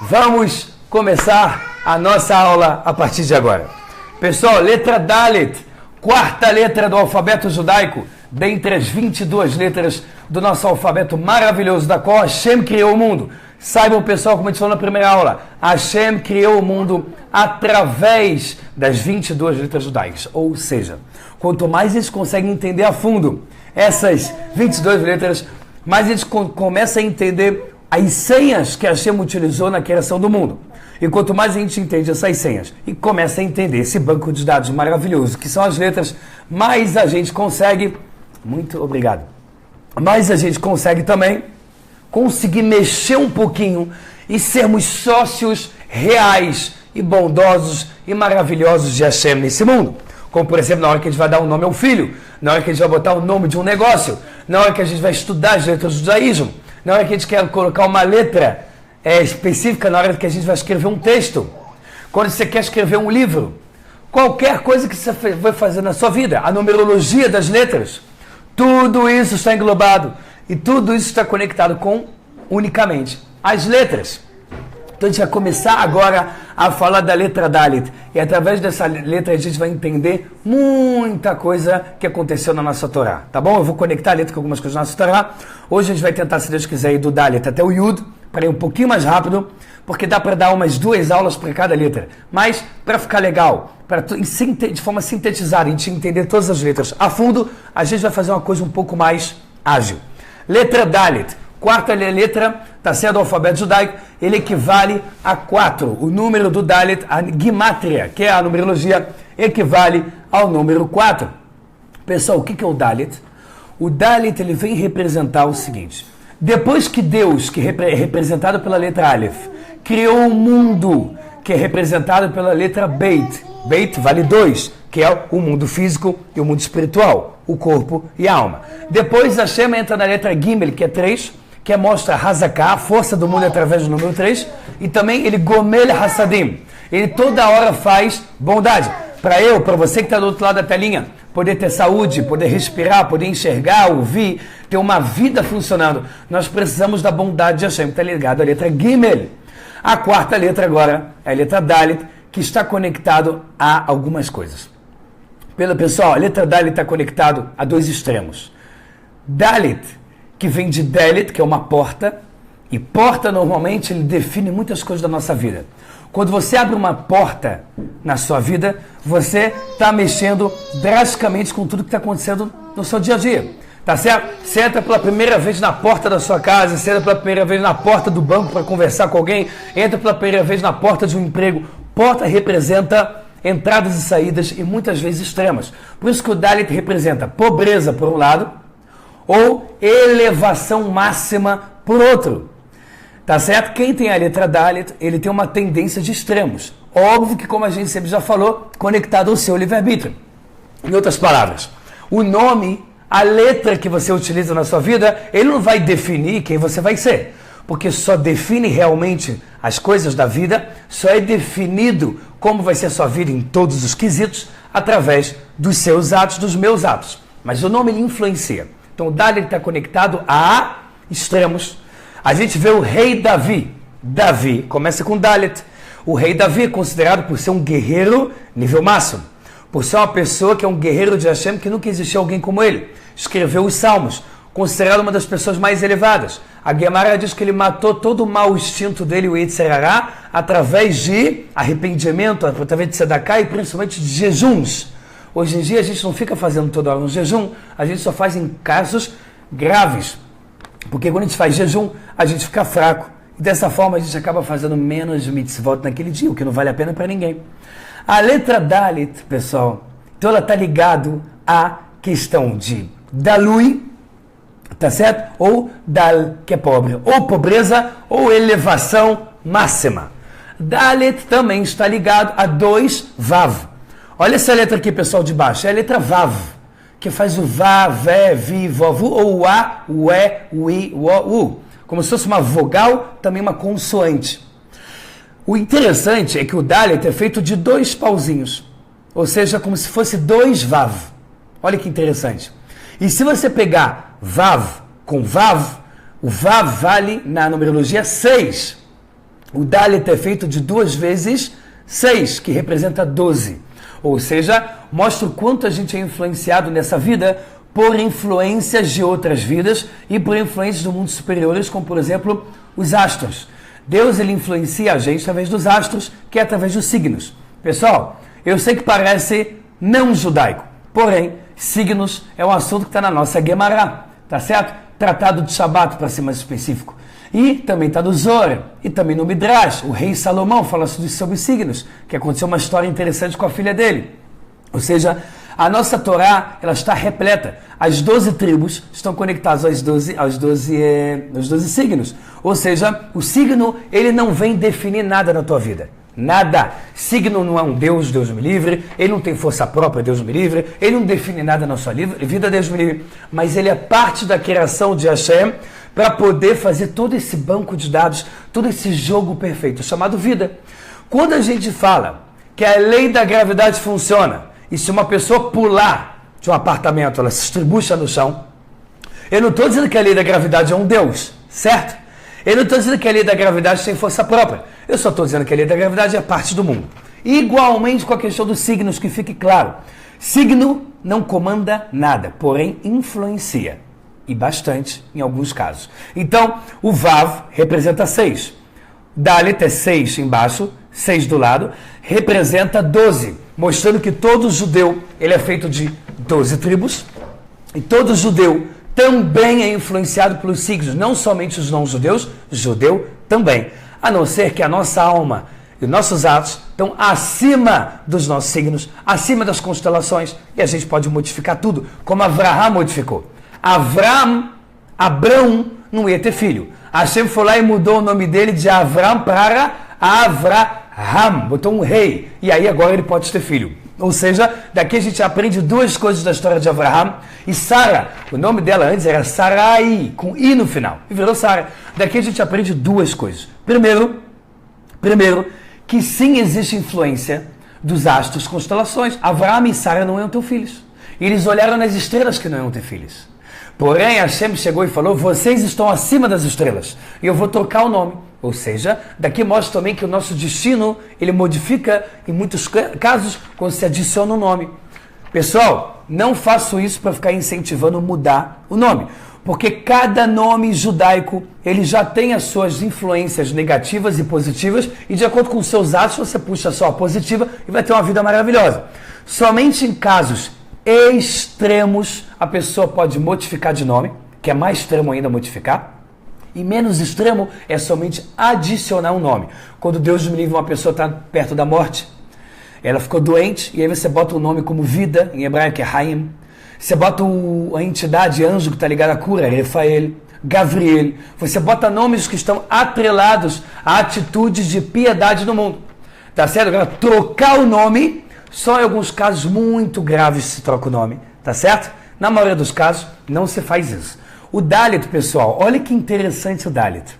Vamos começar a nossa aula a partir de agora. Pessoal, letra Dalet, quarta letra do alfabeto judaico, dentre as 22 letras do nosso alfabeto maravilhoso, da qual Hashem criou o mundo. Saibam, pessoal, como a gente falou na primeira aula, Hashem criou o mundo através das 22 letras judaicas. Ou seja, quanto mais eles conseguem entender a fundo essas 22 letras, mais eles começam a entender as senhas que Hashem utilizou na criação do mundo. E quanto mais a gente entende essas senhas e começa a entender esse banco de dados maravilhoso, que são as letras, mais a gente consegue, muito obrigado, mais a gente consegue também conseguir mexer um pouquinho e sermos sócios reais e bondosos e maravilhosos de Hashem nesse mundo. Como, por exemplo, na hora que a gente vai dar um nome ao filho, na hora que a gente vai botar o nome de um negócio, na hora que a gente vai estudar as letras do judaísmo, na hora que a gente quer colocar uma letra específica, na hora que a gente vai escrever um texto, quando você quer escrever um livro, qualquer coisa que você vai fazer na sua vida, a numerologia das letras, tudo isso está englobado e tudo isso está conectado com, unicamente, as letras. Então a gente vai começar agora a falar da letra Dalet. E através dessa letra a gente vai entender muita coisa que aconteceu na nossa Torá. Tá bom? Eu vou conectar a letra com algumas coisas na nossa Torá. Hoje a gente vai tentar, se Deus quiser, ir do Dalet até o Yud, para ir um pouquinho mais rápido, porque dá para dar umas 2 aulas para cada letra. Mas, para ficar legal, de forma sintetizada, a gente entender todas as letras a fundo, a gente vai fazer uma coisa um pouco mais ágil. Letra Dalet. Quarta letra, tá certo, do alfabeto judaico, ele equivale a 4. O número do Dalet, a Gimátria, que é a numerologia, equivale ao número 4. Pessoal, o que é o Dalet? O Dalet, ele vem representar o seguinte: depois que Deus, que é representado pela letra Aleph, criou o mundo, que é representado pela letra Beit. Beit vale 2, que é o mundo físico e o mundo espiritual, o corpo e a alma. Depois Hashem entra na letra Gimel, que é 3, que mostra Hazaká, a força do mundo através do número 3, e também ele Gomel Hassadim, ele toda hora faz bondade. Para você que está do outro lado da telinha, poder ter saúde, poder respirar, poder enxergar, ouvir, ter uma vida funcionando, nós precisamos da bondade de Hashem, que está ligado à letra Gimel. A quarta letra agora é a letra Dalet, que está conectado a algumas coisas. Pessoal, a letra Dalet está conectado a 2 extremos. Dalet, que vem de Delet, que é uma porta, e porta normalmente ele define muitas coisas da nossa vida. Quando você abre uma porta na sua vida, você está mexendo drasticamente com tudo que está acontecendo no seu dia a dia. Tá certo? Você entra pela primeira vez na porta da sua casa, você entra pela primeira vez na porta do banco para conversar com alguém, entra pela primeira vez na porta de um emprego. Porta representa entradas e saídas e muitas vezes extremas. Por isso que o Dalet representa pobreza por um lado, ou elevação máxima por outro. Tá certo? Quem tem a letra Dalet, ele tem uma tendência de extremos. Óbvio que, como a gente sempre já falou, conectado ao seu livre-arbítrio. Em outras palavras, o nome, a letra que você utiliza na sua vida, ele não vai definir quem você vai ser. Porque só define realmente as coisas da vida, só é definido como vai ser a sua vida em todos os quesitos, através dos seus atos, dos meus atos. Mas o nome ele influencia. Então o Dalet está conectado a extremos. A gente vê o rei Davi. Davi começa com Dalet. O rei Davi é considerado por ser um guerreiro nível máximo. Por ser uma pessoa que é um guerreiro de Hashem, que nunca existiu alguém como ele. Escreveu os Salmos, considerado uma das pessoas mais elevadas. A Gemara diz que ele matou todo o mau instinto dele, o Yetzer Hará, através de arrependimento, através de tzedakah e principalmente de jejuns. Hoje em dia a gente não fica fazendo toda hora um jejum, a gente só faz em casos graves. Porque quando a gente faz jejum, a gente fica fraco. E dessa forma a gente acaba fazendo menos mitzvot naquele dia, o que não vale a pena para ninguém. A letra Dalet, pessoal, então ela está ligada à questão de Dalui, tá certo? Ou Dal, que é pobre. Ou pobreza, ou elevação máxima. Dalet também está ligado a 2 Vav. Olha essa letra aqui, pessoal, de baixo. É a letra Vav, que faz o Vá, Vé, Vi, Vovu, ou o A, o E, o I, o O, U. Como se fosse uma vogal, também uma consoante. O interessante é que o Dalet é feito de 2 pauzinhos. Ou seja, como se fosse 2 Vav. Olha que interessante. E se você pegar Vav com Vav, o Vav vale, na numerologia, 6. O Dalet é feito de 2 vezes 6, que representa 12. Ou seja, mostra o quanto a gente é influenciado nessa vida por influências de outras vidas e por influências do mundo superiores, como por exemplo os astros. Deus ele influencia a gente através dos astros, que é através dos signos. Pessoal, eu sei que parece não judaico, porém, signos é um assunto que está na nossa Gemara, tá certo? Tratado de Shabat, para ser mais específico. E também está no Zohar, e também no Midrash. O rei Salomão fala sobre signos, que aconteceu uma história interessante com a filha dele. Ou seja, a nossa Torá, ela está repleta. As 12 tribos estão conectadas aos 12 signos. Ou seja, o signo, ele não vem definir nada na tua vida. Nada. Signo não é um Deus, Deus me livre. Ele não tem força própria, Deus me livre. Ele não define nada na sua vida, Deus me livre. Mas ele é parte da criação de Hashem para poder fazer todo esse banco de dados, todo esse jogo perfeito, chamado vida. Quando a gente fala que a lei da gravidade funciona, e se uma pessoa pular de um apartamento, ela se estribucha no chão, eu não estou dizendo que a lei da gravidade é um Deus, certo? Eu não estou dizendo que a lei da gravidade tem força própria. Eu só estou dizendo que a lei da gravidade é parte do mundo. Igualmente com a questão dos signos, que fique claro. Signo não comanda nada, porém influencia. E bastante em alguns casos. Então, o Vav representa 6. Dalet é 6 embaixo, 6 do lado, representa 12, mostrando que todo judeu ele é feito de 12 tribos, e todo judeu também é influenciado pelos signos, não somente os não-judeus, judeu também. A não ser que a nossa alma e nossos atos estão acima dos nossos signos, acima das constelações, e a gente pode modificar tudo, como Avraham modificou. Abrão não ia ter filho. Hashem foi lá e mudou o nome dele de Avram para Avraham, botou um rei, e aí agora ele pode ter filho. Ou seja, daqui a gente aprende 2 coisas da história de Avraham e Sara. O nome dela antes era Sarai, com I no final, e virou Sara. Daqui a gente aprende 2 coisas. Primeiro, que sim existe influência dos astros, constelações. Avraham e Sara não iam ter filhos. E eles olharam nas estrelas que não iam ter filhos. Porém, Hashem chegou e falou, vocês estão acima das estrelas, e eu vou trocar o nome. Ou seja, daqui mostra também que o nosso destino, ele modifica, em muitos casos, quando se adiciona um nome. Pessoal, não faço isso para ficar incentivando mudar o nome, porque cada nome judaico, ele já tem as suas influências negativas e positivas, e de acordo com os seus atos, você puxa só a positiva e vai ter uma vida maravilhosa. Somente em casos extremos, a pessoa pode modificar de nome, que é mais extremo ainda modificar, e menos extremo é somente adicionar um nome. Quando Deus me livre, uma pessoa está perto da morte, ela ficou doente, e aí você bota o nome como vida, em hebraico é Haim, você bota a entidade, anjo que está ligado à cura, Rafael, Gabriel, você bota nomes que estão atrelados a atitudes de piedade no mundo, tá certo? Agora, trocar o nome, só em alguns casos muito graves se troca o nome, tá certo? Na maioria dos casos, não se faz isso. O Dalet, pessoal, olha que interessante o Dalet.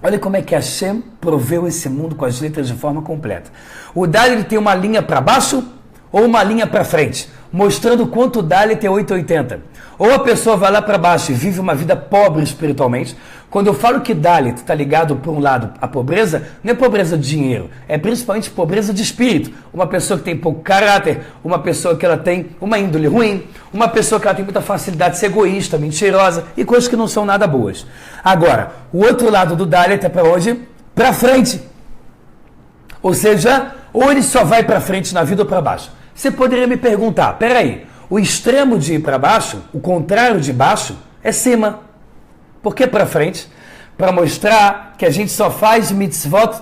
Olha como é que Hashem proveu esse mundo com as letras de forma completa. O Dalet tem uma linha para baixo ou uma linha para frente, mostrando quanto o Dalet é 880. Ou a pessoa vai lá para baixo e vive uma vida pobre espiritualmente. Quando eu falo que Dalet está ligado, por um lado, à pobreza, não é pobreza de dinheiro, é principalmente pobreza de espírito. Uma pessoa que tem pouco caráter, uma pessoa que ela tem uma índole ruim, uma pessoa que ela tem muita facilidade de ser egoísta, mentirosa e coisas que não são nada boas. Agora, o outro lado do Dalet é para hoje, para frente. Ou seja, ou ele só vai para frente na vida ou para baixo. Você poderia me perguntar, peraí, o extremo de ir para baixo, o contrário de baixo, é cima. Por que para frente? Para mostrar que a gente só faz mitzvot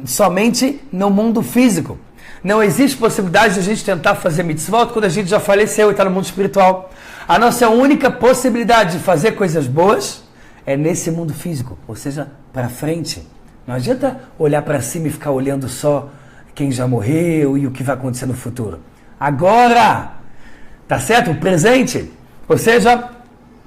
somente no mundo físico. Não existe possibilidade de a gente tentar fazer mitzvot quando a gente já faleceu e está no mundo espiritual. A nossa única possibilidade de fazer coisas boas é nesse mundo físico, ou seja, para frente. Não adianta olhar para cima e ficar olhando só quem já morreu e o que vai acontecer no futuro. Agora, tá certo? O presente. Ou seja,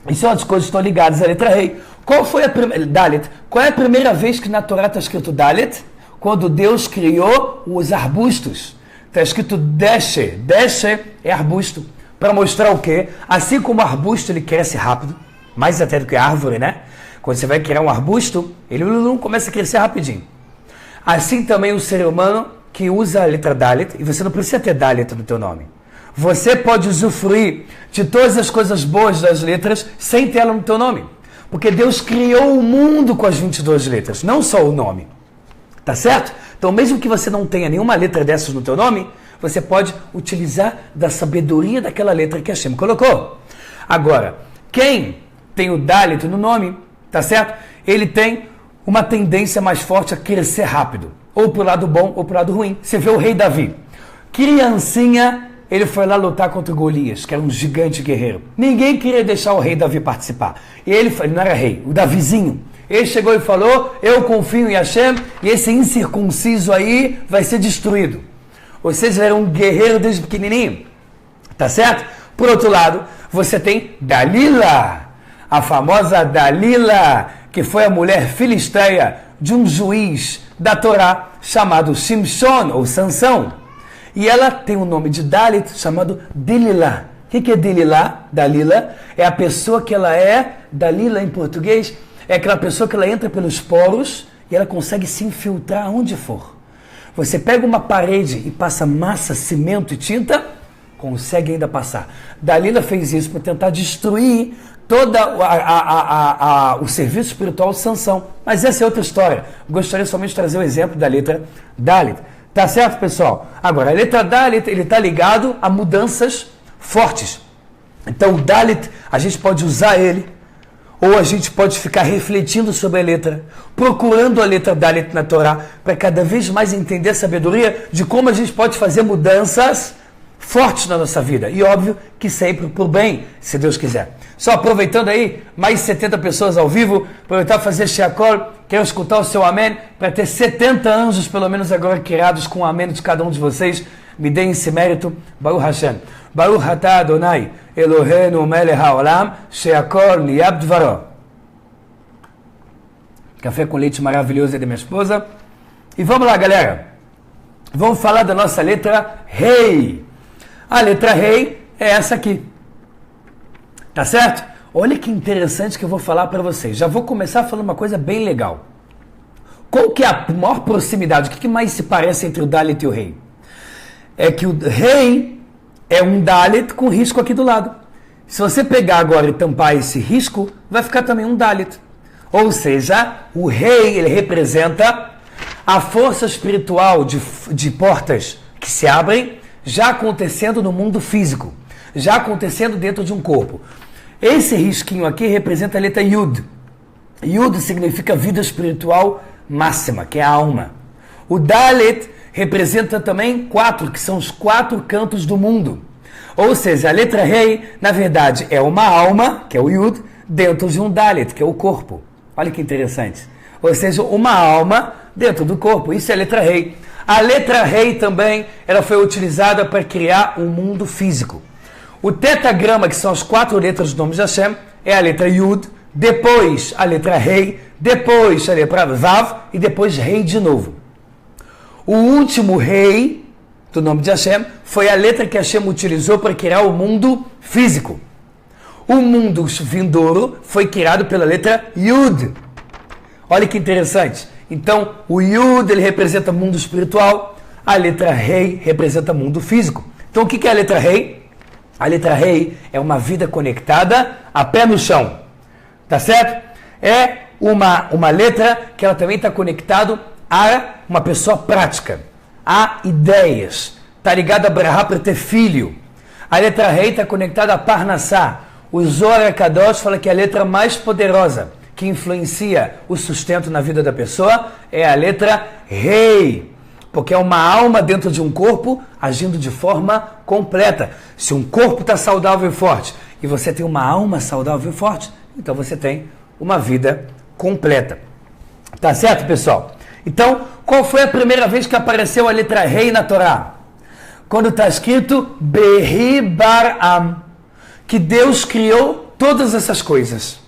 isso é uma das coisas que estão ligadas à letra Rei. Qual foi a primeira Dalet? Qual é a primeira vez que na Torá está escrito Dalet? Quando Deus criou os arbustos. Está escrito Deshe. Deshe é arbusto. Para mostrar o quê? Assim como o arbusto ele cresce rápido, mais até do que a árvore, né? Quando você vai criar um arbusto, ele começa a crescer rapidinho. Assim também o ser humano que usa a letra Dalet, e você não precisa ter Dalet no teu nome. Você pode usufruir de todas as coisas boas das letras sem ter ela no teu nome. Porque Deus criou o mundo com as 22 letras, não só o nome. Tá certo? Então, mesmo que você não tenha nenhuma letra dessas no teu nome, você pode utilizar da sabedoria daquela letra que Hashem colocou. Agora, quem tem o Dalet no nome, tá certo? Ele tem uma tendência mais forte a crescer rápido. Ou pro lado bom ou pro lado ruim. Você vê o rei Davi. Criancinha, ele foi lá lutar contra Golias, que era um gigante guerreiro. Ninguém queria deixar o rei Davi participar. E ele não era rei, o Davizinho. Ele chegou e falou, eu confio em Hashem, e esse incircunciso aí vai ser destruído. Ou seja, ele era um guerreiro desde pequenininho. Tá certo? Por outro lado, você tem Dalila, a famosa Dalila, que foi a mulher filisteia de um juiz da Torá chamado Shimshon, ou Sansão. E ela tem um nome de Dalet chamado Delilá. O que é Delilá? Dalila é a pessoa que ela é, Dalila em português, é aquela pessoa que ela entra pelos poros e ela consegue se infiltrar aonde for. Você pega uma parede e passa massa, cimento e tinta, consegue ainda passar. Dalila fez isso para tentar destruir todo o serviço espiritual de Sansão. Mas essa é outra história. Gostaria somente de trazer o exemplo da letra Dalet. Tá certo, pessoal? Agora, a letra Dalet, ele está ligado a mudanças fortes. Então, o Dalet, a gente pode usar ele, ou a gente pode ficar refletindo sobre a letra, procurando a letra Dalet na Torá, para cada vez mais entender a sabedoria de como a gente pode fazer mudanças fortes na nossa vida. E óbvio que sempre por bem, se Deus quiser. Só aproveitando aí, mais 70 pessoas ao vivo, aproveitar para fazer Sheakol, quero escutar o seu amém, para ter 70 anjos, pelo menos agora, criados com o amém de cada um de vocês. Me deem esse mérito. Baruch Hashem. Baruch atah Adonai, Eloheinu melech haolam, Sheakol niyab dvaro. Café com leite maravilhoso é da minha esposa. E vamos lá, galera. Vamos falar da nossa letra Rei. A letra Rei é essa aqui. Tá certo? Olha que interessante que eu vou falar para vocês. Já vou começar falando uma coisa bem legal. Qual que é a maior proximidade? O que mais se parece entre o Dalet e o Rei? É que o Rei é um Dalet com risco aqui do lado. Se você pegar agora e tampar esse risco, vai ficar também um Dalet. Ou seja, o Rei, ele representa a força espiritual de portas que se abrem, já acontecendo no mundo físico, já acontecendo dentro de um corpo. Esse risquinho aqui representa a letra Yud. Yud significa vida espiritual máxima, que é a alma. O Dalet representa também 4, que são os 4 cantos do mundo. Ou seja, a letra Rei, na verdade, é uma alma, que é o Yud, dentro de um Dalet, que é o corpo. Olha que interessante. Ou seja, uma alma dentro do corpo. Isso é a letra Rei. A letra Rei também, ela foi utilizada para criar um mundo físico. O tetagrama, que são as 4 letras do nome de Hashem, é a letra Yud, depois a letra Rei, depois a letra Vav e depois Rei de novo. O último Rei do nome de Hashem foi a letra que Hashem utilizou para criar o mundo físico. O mundo vindouro foi criado pela letra Yud. Olha que interessante. Então, o Yud, ele representa mundo espiritual, a letra Rei representa mundo físico. Então, o que é a letra Rei? A letra Rei é uma vida conectada a pé no chão. Tá certo? É uma letra que ela também está conectada a uma pessoa prática, a ideias. Está ligada a Brahá para ter filho. A letra Rei está conectada a Parnassá. O Zohar Kadosh fala que a letra mais poderosa que influencia o sustento na vida da pessoa é a letra Rei. Porque é uma alma dentro de um corpo agindo de forma completa. Se um corpo está saudável e forte e você tem uma alma saudável e forte, então você tem uma vida completa. Tá certo, pessoal? Então, qual foi a primeira vez que apareceu a letra Rei na Torá? Quando está escrito Behi Bar-Am, que Deus criou todas essas coisas.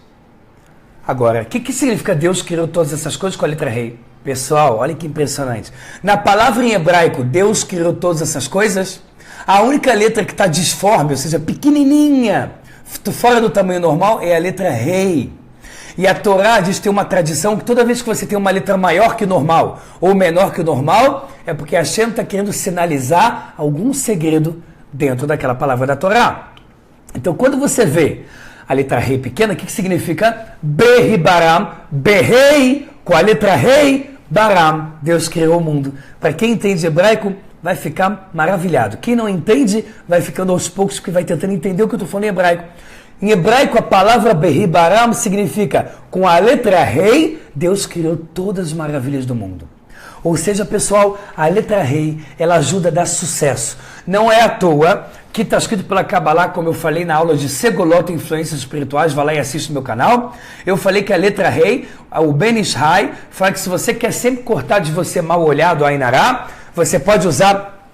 Agora, o que significa Deus criou todas essas coisas com a letra Rei? Pessoal, olha que impressionante. Na palavra em hebraico, Deus criou todas essas coisas. A única letra que está disforme, ou seja, pequenininha, fora do tamanho normal, é a letra Rei. E a Torá diz que tem uma tradição que toda vez que você tem uma letra maior que o normal ou menor que o normal, é porque Hashem está querendo sinalizar algum segredo dentro daquela palavra da Torá. Então, quando você vê a letra Rei pequena, o que significa? Behi Baram, Berrei, com a letra Rei, Baram. Deus criou o mundo. Para quem entende hebraico, vai ficar maravilhado. Quem não entende, vai ficando aos poucos, porque vai tentando entender o que eu estou falando em hebraico. Em hebraico, a palavra Behi Baram significa, com a letra Rei, Deus criou todas as maravilhas do mundo. Ou seja, pessoal, a letra Rei, ela ajuda a dar sucesso. Não é à toa que está escrito pela Kabbalah, como eu falei na aula de Segolot e Influências Espirituais, vai lá e assiste no meu canal. Eu falei que a letra Rei, o Ben Ishai, fala que se você quer sempre cortar de você mal olhado, a Ainará, você pode usar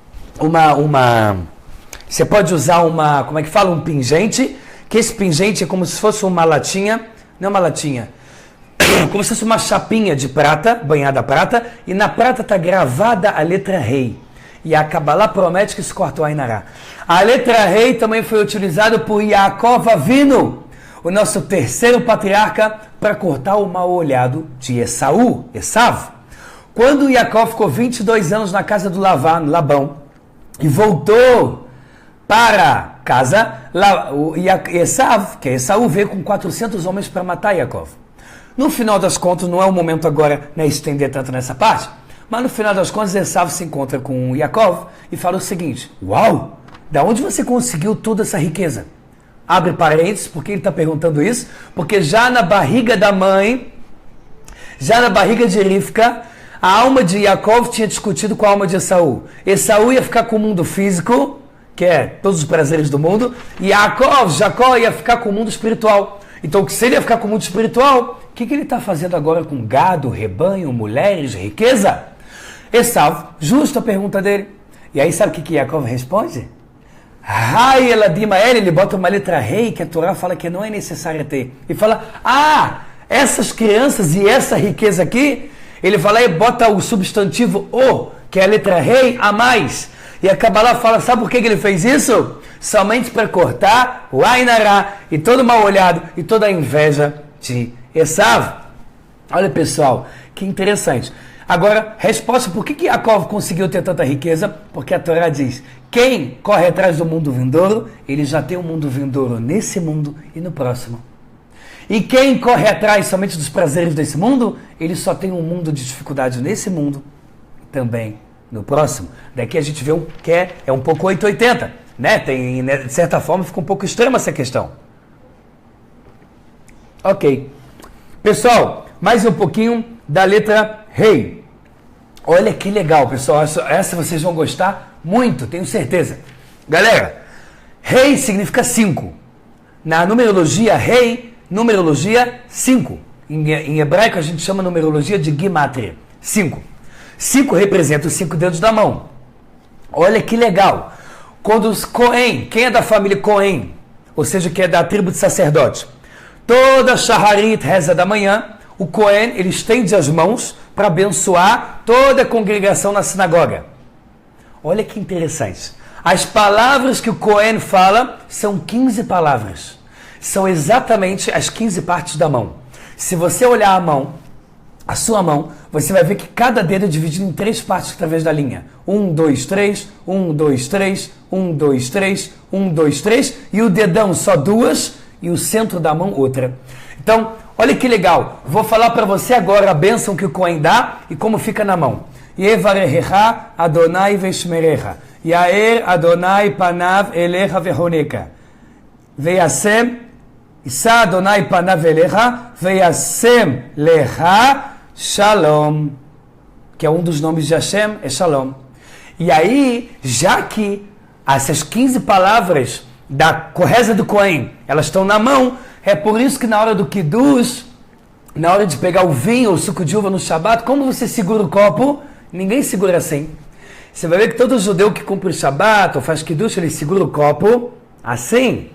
você pode usar como é que fala? Um pingente, que esse pingente é como se fosse uma latinha, não uma latinha, como se fosse uma chapinha de prata, banhada a prata, e na prata está gravada a letra Rei. E a Kabbalah promete que se corta o Ainará. A letra Rei também foi utilizada por Yaakov Avinu, o nosso terceiro patriarca, para cortar o mal olhado de Esaú, Esav. Quando Yaakov ficou 22 anos na casa do Labão, e voltou para casa, Esav, que é Esaú, veio com 400 homens para matar Yaakov. No final das contas, não é o momento agora de estender tanto nessa parte, mas no final das contas, Esav se encontra com Yaakov e fala o seguinte: uau, da onde você conseguiu toda essa riqueza? Abre parênteses, porque ele está perguntando isso, porque já na barriga da mãe, já na barriga de Rivka, a alma de Yaakov tinha discutido com a alma de Esaú. Esaú ia ficar com o mundo físico, que é todos os prazeres do mundo, e Jacó ia ficar com o mundo espiritual. Então, se ele ia ficar com o mundo espiritual, o que ele está fazendo agora com gado, rebanho, mulheres, riqueza? Esav, justo a pergunta dele. E aí sabe o que Yaakov responde? Rai Eladimael, ele bota uma letra Rei, que a Torá fala que não é necessária ter. E fala, essas crianças e essa riqueza aqui, ele fala e bota o substantivo O, que é a letra Rei, a mais. E a Kabbalah fala, sabe por que ele fez isso? Somente para cortar o Ainará e todo mal olhado e toda a inveja de Esav. Olha, pessoal, que interessante. Agora, resposta, por que Yaakov conseguiu ter tanta riqueza? Porque a Torá diz, quem corre atrás do mundo vindouro, ele já tem um mundo vindouro nesse mundo e no próximo. E quem corre atrás somente dos prazeres desse mundo, ele só tem um mundo de dificuldade nesse mundo e também no próximo. Daqui a gente vê que é um pouco 880, né? De certa forma, fica um pouco extrema essa questão. Ok. Pessoal, mais um pouquinho da letra Rei. Olha que legal, pessoal. Essa vocês vão gostar muito, tenho certeza. Galera, Rei significa 5. Na numerologia, Rei, numerologia 5. Em hebraico, a gente chama a numerologia de Gimatria. 5. 5 representa os 5 dedos da mão. Olha que legal. Quando os Cohen, quem é da família Cohen, ou seja, que é da tribo de sacerdotes, toda Shaharit, reza da manhã, o Cohen, ele estende as mãos para abençoar toda a congregação na sinagoga. Olha que interessante. As palavras que o Cohen fala são 15 palavras. São exatamente as 15 partes da mão. Se você olhar a sua mão, você vai ver que cada dedo é dividido em 3 partes através da linha. 1, 2, 3, 1, 2, 3, 1, 2, 3, 1, 2, 3, e o dedão só 2 e o centro da mão outra. Então, olha que legal. Vou falar para você agora a bênção que o Cohen dá e como fica na mão. Yevarecha Adonai veshmerecha. Yaer Adonai panav elecha vehoneka. Veyasem Issa Adonai panav elecha veyasem lecha Shalom. Que é um dos nomes de Hashem, é Shalom. E aí, já que essas 15 palavras da reza do Cohen, elas estão na mão, é por isso que na hora do Kiddush, na hora de pegar o vinho ou o suco de uva no Shabat, como você segura o copo? Ninguém segura assim. Você vai ver que todo judeu que cumpre o Shabat ou faz Kiddush, ele segura o copo assim,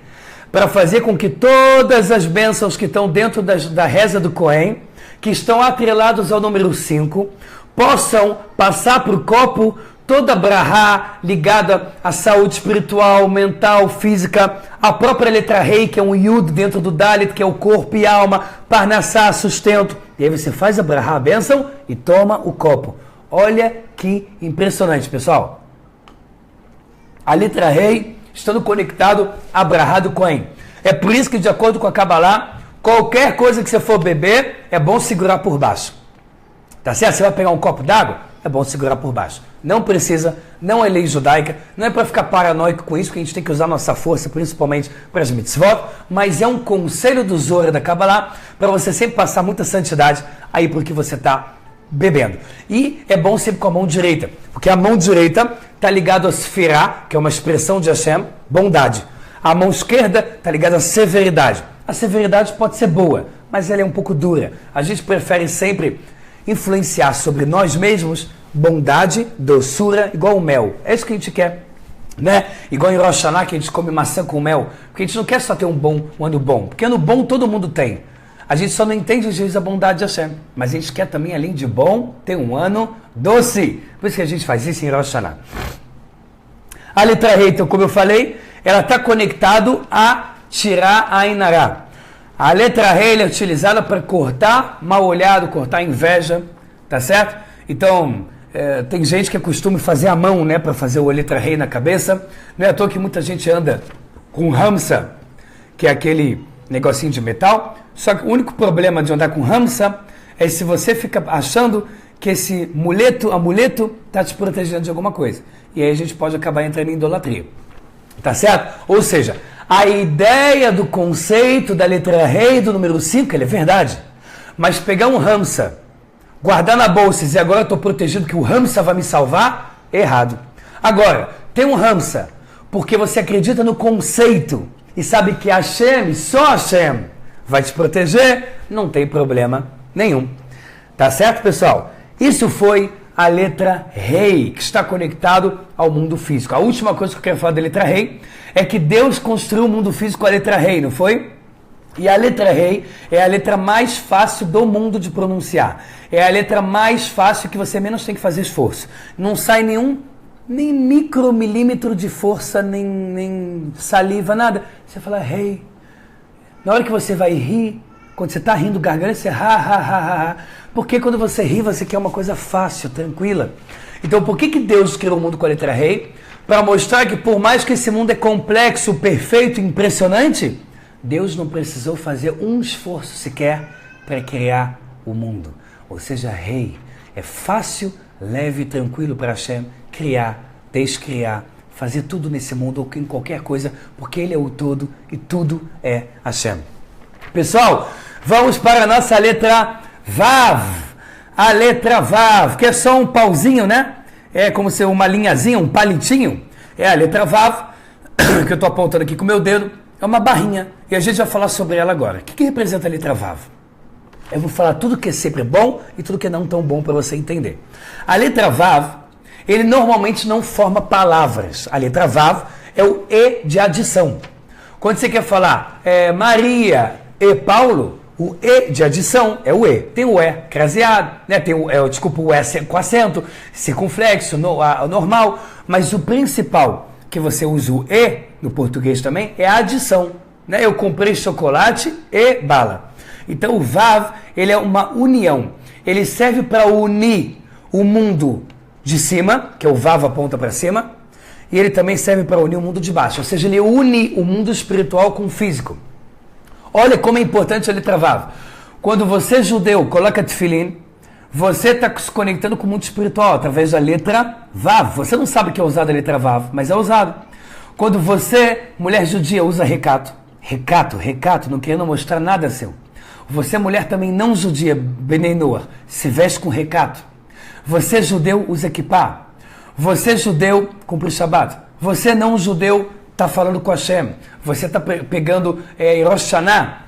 para fazer com que todas as bênçãos que estão dentro da reza do Cohen, que estão atrelados ao número 5, possam passar para o copo toda brahá ligada à saúde espiritual, mental, física, a própria letra rei, que é um yud dentro do dalit, que é o corpo e alma, parnassá, sustento. E aí você faz a brahá, a bênção, e toma o copo. Olha que impressionante, pessoal. A letra rei estando conectado a brahá do Kohen. É por isso que, de acordo com a Kabbalah, qualquer coisa que você for beber, é bom segurar por baixo. Tá certo? Você vai pegar um copo d'água, é bom segurar por baixo. Não precisa, não é lei judaica, não é para ficar paranoico com isso, que a gente tem que usar nossa força, principalmente para as mitzvot, mas é um conselho do Zohar da Kabbalah, para você sempre passar muita santidade aí porque você está bebendo. E é bom sempre com a mão direita, porque a mão direita está ligada a Sefirah, que é uma expressão de Hashem, bondade. A mão esquerda está ligada à severidade. A severidade pode ser boa, mas ela é um pouco dura. A gente prefere sempre influenciar sobre nós mesmos bondade, doçura, igual o mel. É isso que a gente quer, né? Igual em Rosh Hashanah, que a gente come maçã com mel, porque a gente não quer só ter um ano bom, porque ano bom todo mundo tem. A gente só não entende às vezes a bondade de Hashem, mas a gente quer também, além de bom, ter um ano doce. Por isso que a gente faz isso em Rosh Hashanah. A letra rei, então, como eu falei, ela está conectado a tirar a Ainará. A letra rei é utilizada para cortar mal olhado, cortar inveja, tá certo? Então, tem gente que costuma fazer a mão, né, para fazer o letra rei na cabeça. Não é à toa que muita gente anda com hamsa, que é aquele negocinho de metal. Só que o único problema de andar com hamsa é se você fica achando que esse amuleto está te protegendo de alguma coisa. E aí a gente pode acabar entrando em idolatria. Tá certo? Ou seja, a ideia do conceito da letra rei do número 5, ele é verdade. Mas pegar um hamsa, guardar na bolsa e dizer agora eu estou protegido que o hamsa vai me salvar, é errado. Agora, tem um hamsa porque você acredita no conceito e sabe que Hashem, só Hashem, vai te proteger, não tem problema nenhum. Tá certo, pessoal? Isso foi a letra rei, que está conectado ao mundo físico. A última coisa que eu quero falar da letra rei é que Deus construiu o mundo físico com a letra rei, não foi? E a letra rei é a letra mais fácil do mundo de pronunciar. É a letra mais fácil que você menos tem que fazer esforço. Não sai nem micromilímetro de força, nem saliva, nada. Você fala rei. Na hora que você vai rir, quando você está rindo, garganta, você ha. Porque quando você ri, você quer uma coisa fácil, tranquila. Então, por que Deus criou o mundo com a letra rei? Para mostrar que por mais que esse mundo é complexo, perfeito, impressionante, Deus não precisou fazer um esforço sequer para criar o mundo. Ou seja, rei. É fácil, leve e tranquilo para Hashem criar, descriar, fazer tudo nesse mundo ou em qualquer coisa, porque Ele é o todo e tudo é Hashem. Pessoal, vamos para a nossa letra Vav. A letra Vav, que é só um pauzinho, né? É como se uma linhazinha, um palitinho. É a letra Vav, que eu estou apontando aqui com o meu dedo. É uma barrinha. E a gente vai falar sobre ela agora. O que representa a letra Vav? Eu vou falar tudo que é sempre bom e tudo que é não tão bom para você entender. A letra Vav, ele normalmente não forma palavras. A letra Vav é o E de adição. Quando você quer falar Maria e Paulo, o E de adição é o E. Tem o E craseado, né? Tem o E com acento, circunflexo, normal. Mas o principal que você usa o E no português também é a adição. Né? Eu comprei chocolate e bala. Então o Vav, ele é uma união. Ele serve para unir o mundo de cima, que é o Vav aponta para cima, e ele também serve para unir o mundo de baixo. Ou seja, ele une o mundo espiritual com o físico. Olha como é importante a letra Vav. Quando você, judeu, coloca tefilim, você está se conectando com o mundo espiritual através da letra Vav. Você não sabe que é usada a letra Vav, mas é usado. Quando você, mulher judia, usa recato, não querendo mostrar nada seu. Você, mulher também não judia, Benei Noah, se veste com recato. Você, judeu, usa kippah. Você, judeu, cumpre Shabbat. Você, não judeu, está falando com Hashem. Você está pegando Rosh Hashanah,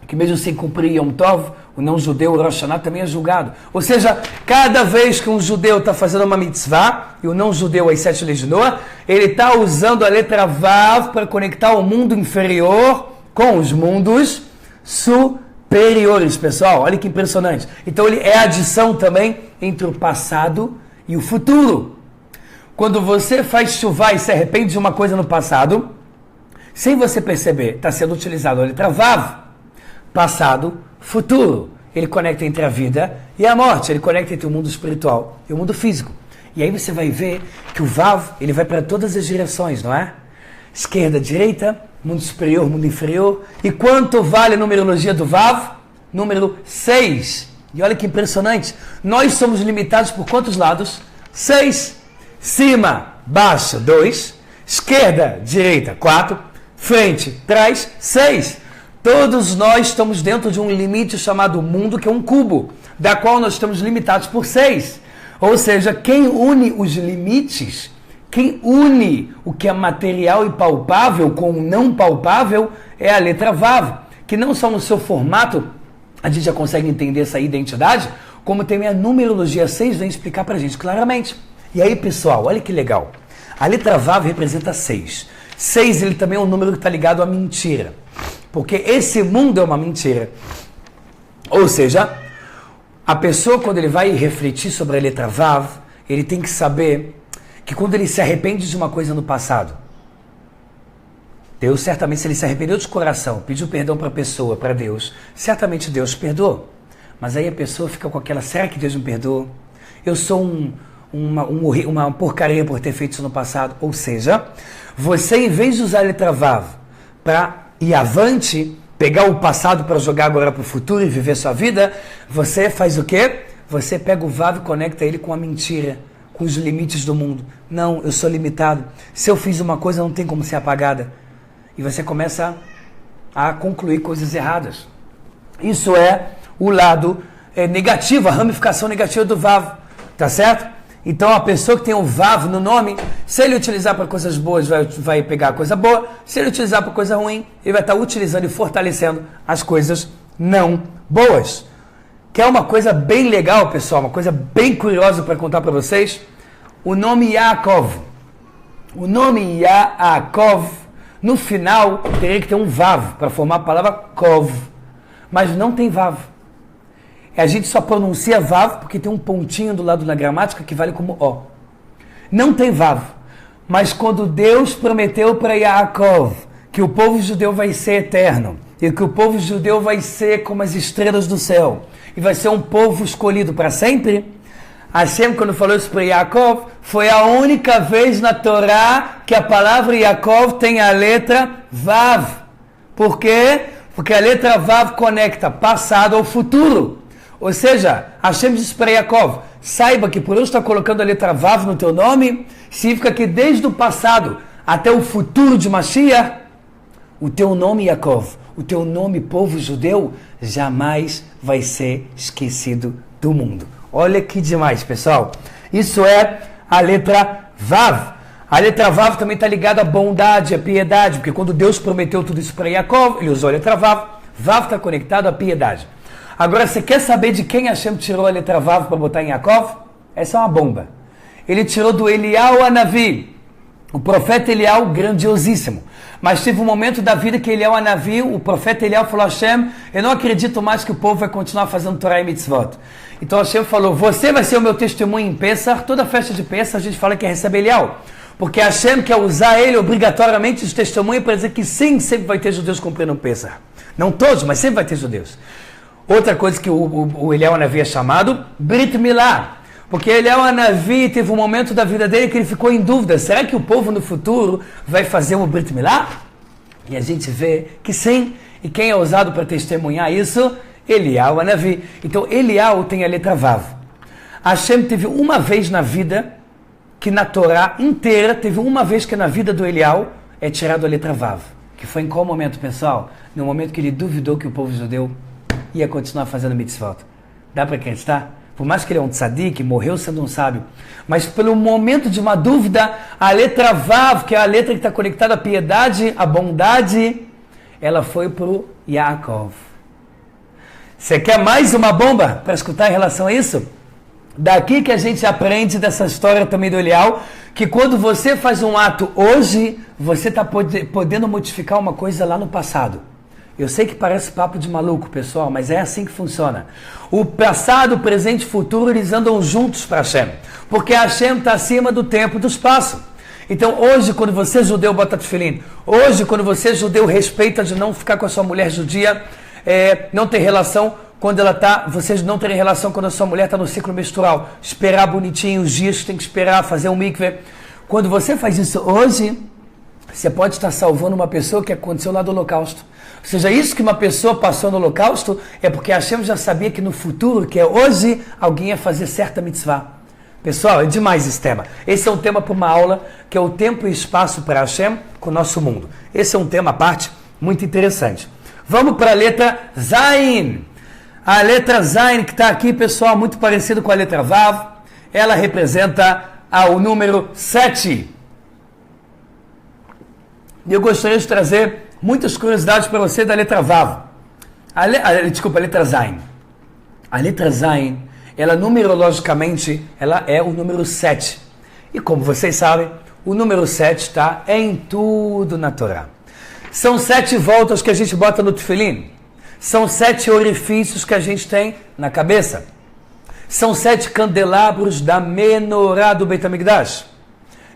que mesmo sem cumprir Yom Tov, o não judeu, Rosh Hashanah, também é julgado. Ou seja, cada vez que um judeu está fazendo uma mitzvah, e o não judeu, as 7 leis de Noah, ele está usando a letra Vav para conectar o mundo inferior com os mundos superiores, pessoal. Olha que impressionante. Então ele é a adição também entre o passado e o futuro. Quando você faz chuvá e se arrepende de uma coisa no passado, sem você perceber, está sendo utilizado a letra Vav. Passado, futuro. Ele conecta entre a vida e a morte. Ele conecta entre o mundo espiritual e o mundo físico. E aí você vai ver que o Vav, ele vai para todas as direções, não é? Esquerda, direita, mundo superior, mundo inferior. E quanto vale a numerologia do Vav? Número 6. E olha que impressionante. Nós somos limitados por quantos lados? 6. Cima, baixo, 2. Esquerda, direita, 4. Frente, trás, 6. Todos nós estamos dentro de um limite chamado mundo, que é um cubo, da qual nós estamos limitados por 6. Ou seja, quem une os limites, quem une o que é material e palpável com o não palpável é a letra Vav, que não só no seu formato a gente já consegue entender essa identidade, como tem a numerologia 6 vem explicar pra gente claramente. E aí, pessoal, olha que legal. A letra Vav representa 6. 6, ele também é um número que está ligado à mentira. Porque esse mundo é uma mentira. Ou seja, a pessoa, quando ele vai refletir sobre a letra Vav, ele tem que saber que quando ele se arrepende de uma coisa no passado, Deus certamente, se ele se arrependeu de coração, pediu perdão para a pessoa, para Deus, certamente Deus perdoou. Mas aí a pessoa fica com aquela, será que Deus me perdoou? Eu sou uma porcaria por ter feito isso no passado. Ou seja, você, em vez de usar a letra Vav para ir avante, pegar o passado para jogar agora para o futuro e viver sua vida, você faz o quê? Você pega o Vav e conecta ele com a mentira, com os limites do mundo. Não, eu sou limitado. Se eu fiz uma coisa, não tem como ser apagada. E você começa a concluir coisas erradas. Isso é o lado negativo, a ramificação negativa do Vav. Tá certo? Então a pessoa que tem o Vav no nome, se ele utilizar para coisas boas, vai pegar a coisa boa. Se ele utilizar para coisa ruim, ele vai estar utilizando e fortalecendo as coisas não boas. Que é uma coisa bem legal, pessoal, uma coisa bem curiosa para contar para vocês. O nome Yaakov. O nome Yaakov, no final, teria que ter um Vav para formar a palavra Kov. Mas não tem Vav. A gente só pronuncia Vav porque tem um pontinho do lado da gramática que vale como O. Não tem Vav. Mas quando Deus prometeu para Yaakov que o povo judeu vai ser eterno, e que o povo judeu vai ser como as estrelas do céu, e vai ser um povo escolhido para sempre, Hashem, quando falou isso para Yaakov, foi a única vez na Torá que a palavra Yaakov tem a letra Vav. Por quê? Porque a letra Vav conecta passado ao futuro. Ou seja, Hashem disse para Yaakov, saiba que por eu estar colocando a letra Vav no teu nome, significa que desde o passado até o futuro de Mashiach, o teu nome Yaakov, o teu nome povo judeu, jamais vai ser esquecido do mundo. Olha que demais, pessoal. Isso é a letra Vav. A letra Vav também está ligada à bondade, à piedade, porque quando Deus prometeu tudo isso para Yaakov, ele usou a letra Vav. Vav está conectado à piedade. Agora, você quer saber de quem Hashem tirou a letra Vav para botar em Yaakov? Essa é uma bomba. Ele tirou do Eliyahu Hanavi, o profeta Eliyahu grandiosíssimo. Mas teve um momento da vida que Eliyahu Hanavi, o profeta Eliyahu falou, Hashem, eu não acredito mais que o povo vai continuar fazendo Torá e Mitzvot. Então Hashem falou, você vai ser o meu testemunho em Pessah. Toda festa de Pessah a gente fala que recebe Eliyahu. Porque Hashem quer usar ele obrigatoriamente de testemunho para dizer que sim, sempre vai ter judeus cumprindo Pessah. Não todos, mas sempre vai ter judeus. Outra coisa que o Eliyahu Hanavi é chamado, Brit Milá. Porque Eliyahu Hanavi teve um momento da vida dele que ele ficou em dúvida. Será que o povo no futuro vai fazer um Brit Milá? E a gente vê que sim. E quem é usado para testemunhar isso? Eliyahu Hanavi. Então Eliyahu tem a letra Vav. Hashem teve uma vez na vida, que na Torá inteira, teve uma vez que na vida do Eliyahu é tirado a letra Vav. Que foi em qual momento, pessoal? No momento que ele duvidou que o povo judeu ia continuar fazendo mitzvot. Dá para acreditar? Por mais que ele é um tzadik, morreu sendo um sábio, mas pelo momento de uma dúvida, a letra Vav, que é a letra que está conectada à piedade, à bondade, ela foi para o Yaakov. Você quer mais uma bomba para escutar em relação a isso? Daqui que a gente aprende dessa história também do Eliyahu, que quando você faz um ato hoje, você está podendo modificar uma coisa lá no passado. Eu sei que parece papo de maluco, pessoal, mas é assim que funciona. O passado, o presente e o futuro, eles andam juntos para Hashem. Porque Hashem está acima do tempo e do espaço. Então, hoje, quando você judeu bota tefilim, hoje, quando você judeu respeita de não ficar com a sua mulher judia, não ter relação quando ela está, vocês não terem relação quando a sua mulher está no ciclo menstrual, esperar bonitinho os dias que tem que esperar, fazer um mikveh. Quando você faz isso hoje, você pode estar salvando uma pessoa que aconteceu lá do Holocausto. Ou seja, isso que uma pessoa passou no Holocausto é porque Hashem já sabia que no futuro, que é hoje, alguém ia fazer certa mitzvah. Pessoal, é demais esse tema. Esse é um tema para uma aula, que é o tempo e espaço para Hashem com o nosso mundo. Esse é um tema à parte muito interessante. Vamos para a letra Zain. A letra Zain que está aqui, pessoal, muito parecido com a letra Vav. Ela representa o número 7. E eu gostaria de trazer muitas curiosidades para você da letra Vav. A letra Zain. A letra Zain, ela numerologicamente, ela é o número 7. E como vocês sabem, o número 7 está em tudo na Torá. São 7 voltas que a gente bota no tefilim. São 7 orifícios que a gente tem na cabeça. São 7 candelabros da menorá do Beit HaMikdash.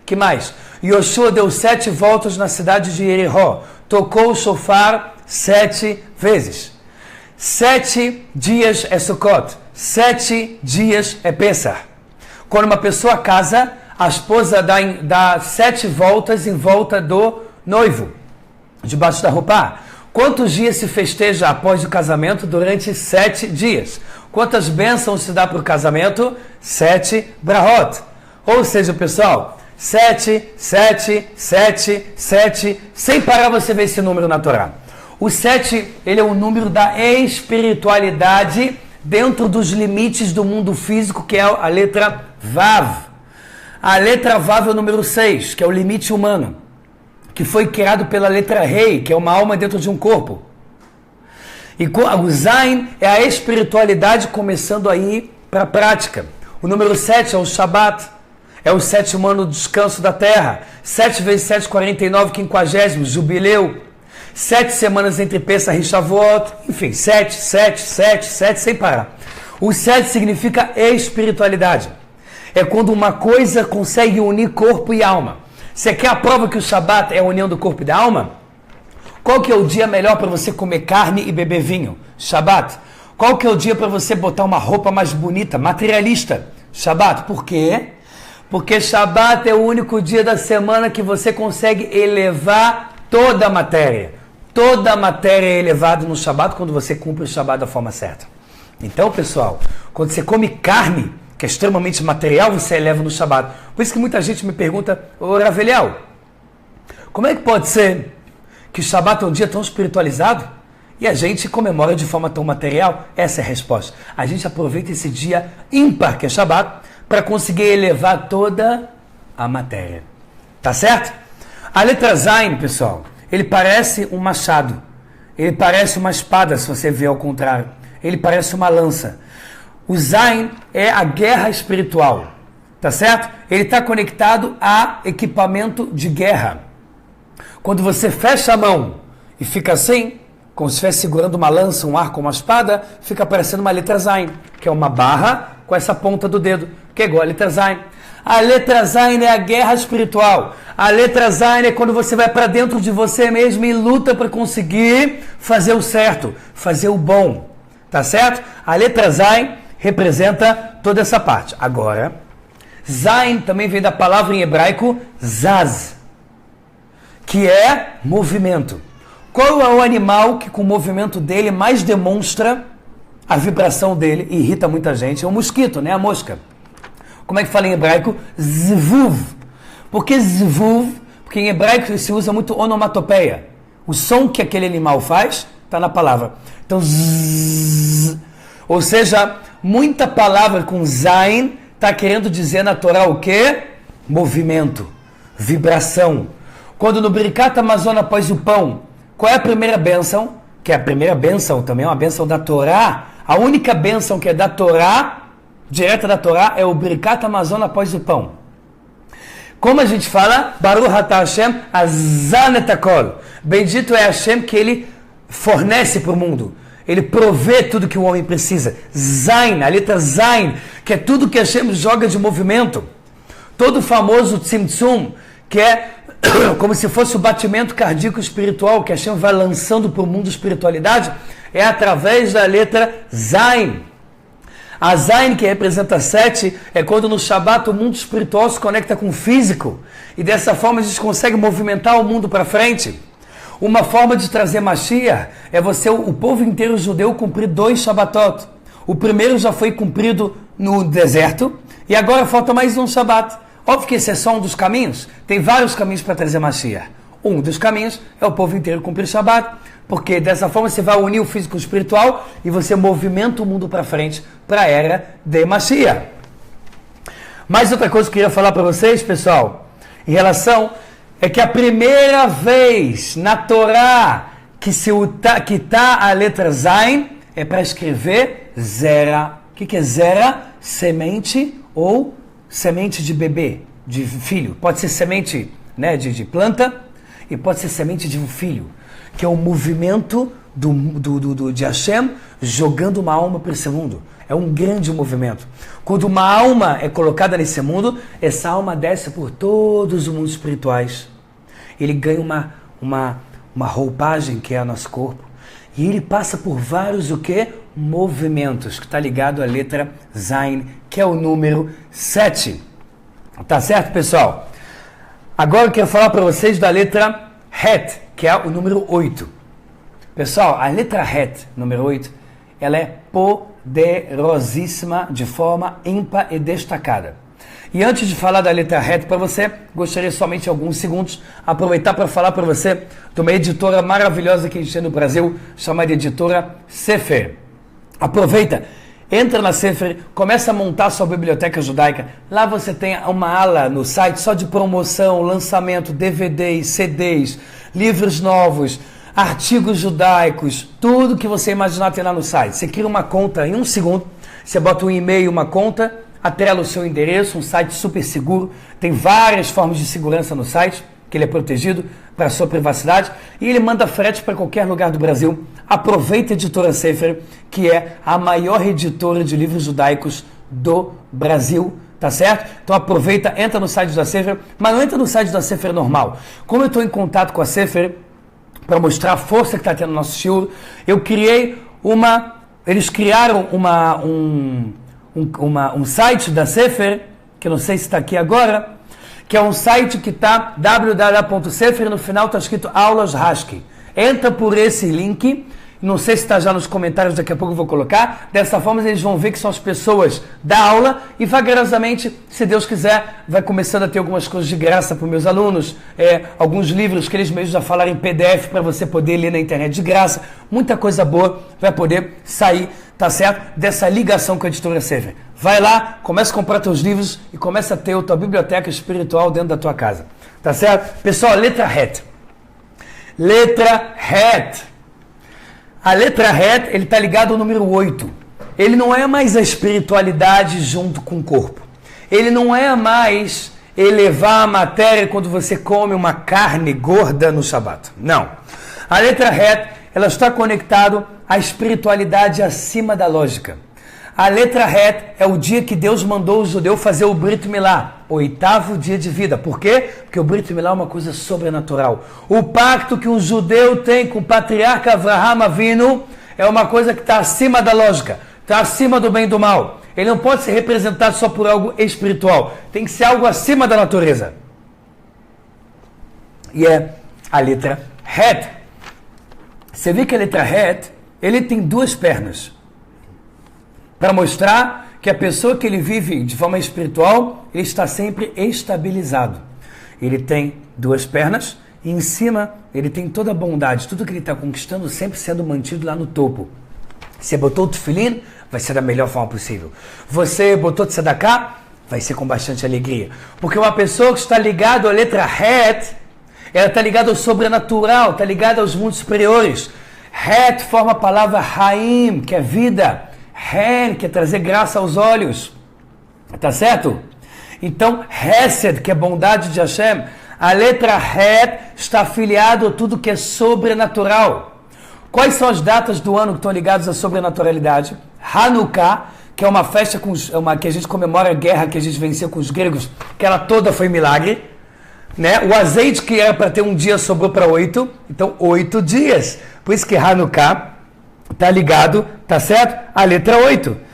Que mais? Yoshua deu 7 voltas na cidade de Jericó. Tocou o shofar 7 vezes. 7 dias é Sukkot. 7 dias é Pesach. Quando uma pessoa casa, a esposa dá 7 voltas em volta do noivo, debaixo da roupa. Quantos dias se festeja após o casamento? Durante 7 dias. Quantas bênçãos se dá para o casamento? 7 brahot. Ou seja, pessoal, 7, 7, 7, 7, sem parar você vê esse número na Torá. O 7, ele é o número da espiritualidade dentro dos limites do mundo físico, que é a letra Vav. A letra Vav é o número 6, que é o limite humano, que foi criado pela letra Rei, que é uma alma dentro de um corpo. E o Zain é a espiritualidade começando a ir para a prática. O número 7 é o Shabat, é o 7º ano do descanso da terra. 7 vezes 7, 49, 50, jubileu. 7 semanas entre Pesach e Shavuot. Enfim, 7, 7, 7, 7, sem parar. O 7 significa espiritualidade. É quando uma coisa consegue unir corpo e alma. Você quer a prova que o Shabat é a união do corpo e da alma? Qual que é o dia melhor para você comer carne e beber vinho? Shabat. Qual que é o dia para você botar uma roupa mais bonita, materialista? Shabat. Por quê? Porque Shabat é o único dia da semana que você consegue elevar toda a matéria. Toda a matéria é elevada no Shabat quando você cumpre o Shabat da forma certa. Então, pessoal, quando você come carne, que é extremamente material, você eleva no Shabat. Por isso que muita gente me pergunta, ô Raveliel, como é que pode ser que o Shabat é um dia tão espiritualizado e a gente comemora de forma tão material? Essa é a resposta. A gente aproveita esse dia ímpar, que é Shabat, para conseguir elevar toda a matéria. Tá certo? A letra Zain, pessoal, ele parece um machado. Ele parece uma espada, se você ver ao contrário. Ele parece uma lança. O Zain é a guerra espiritual, tá certo? Ele está conectado a equipamento de guerra. Quando você fecha a mão e fica assim, como se estivesse segurando uma lança, um arco, uma espada, fica parecendo uma letra Zain, que é uma barra com essa ponta do dedo, que é igual a letra Zain. A letra Zain é a guerra espiritual. A letra Zain é quando você vai para dentro de você mesmo e luta para conseguir fazer o certo, fazer o bom, tá certo? A letra Zain representa toda essa parte. Agora, Zain também vem da palavra em hebraico Zaz, que é movimento. Qual é o animal que com o movimento dele mais demonstra a vibração dele e irrita muita gente? É o mosquito, né? A mosca. Como é que fala em hebraico? Zvuv. Por que zvuv? Porque em hebraico se usa muito onomatopeia. O som que aquele animal faz está na palavra. Então, zzz. Ou seja, muita palavra com zain está querendo dizer na Torá o quê? Movimento, vibração. Quando no Birkat Hamazon após o pão, qual é a primeira bênção? Que é a primeira bênção, também é uma bênção da Torá. A única bênção que é da Torá, direta da Torá, é o Birkat Hamazon após o pão. Como a gente fala, Baruch atah Hashem azan et hakol. Bendito é Hashem que ele fornece para o mundo. Ele provê tudo que o homem precisa. Zain, a letra Zain, que é tudo que Hashem joga de movimento. Todo o famoso Tzimtzum, que é como se fosse o batimento cardíaco espiritual que Hashem vai lançando para o mundo espiritualidade, é através da letra Zain. A Zain, que representa 7, é quando no Shabat o mundo espiritual se conecta com o físico. E dessa forma a gente consegue movimentar o mundo para frente. Uma forma de trazer Mashiach é o povo inteiro judeu cumprir 2 Shabbatot. O primeiro já foi cumprido no deserto e agora falta mais um Shabat. Óbvio que esse é só um dos caminhos. Tem vários caminhos para trazer Mashiach. Um dos caminhos é o povo inteiro cumprir Shabat, porque dessa forma você vai unir o físico e o espiritual e você movimenta o mundo para frente para a era de Mashiach. Mais outra coisa que eu queria falar para vocês, pessoal, em relação é que a primeira vez na Torá que está a letra Zain é para escrever Zera. O que é Zera? Semente ou semente de bebê, de filho. Pode ser semente, né, de planta e pode ser semente de um filho, que é o movimento de Hashem jogando uma alma para esse mundo. É um grande movimento. Quando uma alma é colocada nesse mundo, essa alma desce por todos os mundos espirituais. Ele ganha uma roupagem que é o nosso corpo. E ele passa por vários movimentos, que está ligado à letra Zain, que é o número 7. Tá certo, pessoal? Agora eu quero falar para vocês da letra Het, que é o número 8. Pessoal, a letra Het, número 8, ela é poderosíssima de forma ímpar e destacada. E antes de falar da letra Het para você, gostaria somente de alguns segundos aproveitar para falar para você de uma editora maravilhosa que a gente tem no Brasil, chamada editora Sefer. Aproveita, entra na Sefer, começa a montar sua biblioteca judaica. Lá você tem uma ala no site só de promoção, lançamento, DVDs, CDs, livros novos, artigos judaicos, tudo que você imaginar tem lá no site. Você cria uma conta em 1 segundo, você bota um e-mail, uma conta, atrela o seu endereço, um site super seguro, tem várias formas de segurança no site, que ele é protegido para a sua privacidade, e ele manda frete para qualquer lugar do Brasil. Aproveita a editora Sefer, que é a maior editora de livros judaicos do Brasil, tá certo? Então aproveita, entra no site da Sefer, mas não entra no site da Sefer normal. Como eu estou em contato com a Sefer, para mostrar a força que está tendo no nosso shiur, eu criei eles criaram um site da Sefer, que eu não sei se está aqui agora, que é um site que está www.sefer, no final está escrito Aulas Raschke. Entra por esse link, não sei se está já nos comentários, daqui a pouco eu vou colocar. Dessa forma eles vão ver que são as pessoas da aula e vagarosamente, se Deus quiser, vai começando a ter algumas coisas de graça para os meus alunos, alguns livros que eles mesmos já falaram em PDF para você poder ler na internet de graça. Muita coisa boa vai poder sair, tá certo? Dessa ligação com a editora Sefer. Vai lá, começa a comprar teus livros e começa a ter a tua biblioteca espiritual dentro da tua casa. Tá certo? Pessoal, letra Het. Letra Het. A letra Het, ele está ligado ao número 8. Ele não é mais a espiritualidade junto com o corpo. Ele não é mais elevar a matéria quando você come uma carne gorda no Shabat. Não. A letra Het, ela está conectada à espiritualidade acima da lógica. A letra Het é o dia que Deus mandou o judeu fazer o Brit Milá, 8º dia de vida. Por quê? Porque o Brit Milá é uma coisa sobrenatural. O pacto que um judeu tem com o patriarca Avraham Avinu é uma coisa que está acima da lógica, está acima do bem e do mal. Ele não pode ser representado só por algo espiritual, tem que ser algo acima da natureza. E é a letra Het. Você vê que a letra Het, ele tem 2 pernas. Para mostrar que a pessoa que ele vive de forma espiritual, ele está sempre estabilizado. Ele tem 2 pernas e em cima ele tem toda a bondade, tudo que ele está conquistando sempre sendo mantido lá no topo. Você botou o tefilim, vai ser da melhor forma possível. Você botou tzedakah, vai ser com bastante alegria. Porque uma pessoa que está ligada à letra Het, ela está ligada ao sobrenatural, está ligada aos mundos superiores. Het forma a palavra Haim, que é vida. Hen, que é trazer graça aos olhos. Tá certo? Então, Hesed, que é bondade de Hashem. A letra Het está afiliada a tudo que é sobrenatural. Quais são as datas do ano que estão ligadas à sobrenaturalidade? Hanukkah, que é uma festa que a gente comemora a guerra que a gente venceu com os gregos, que ela toda foi milagre. Né? O azeite que era para ter um dia sobrou para 8, então 8 dias. Por isso que Hanukkah está ligado, tá certo? A letra 8.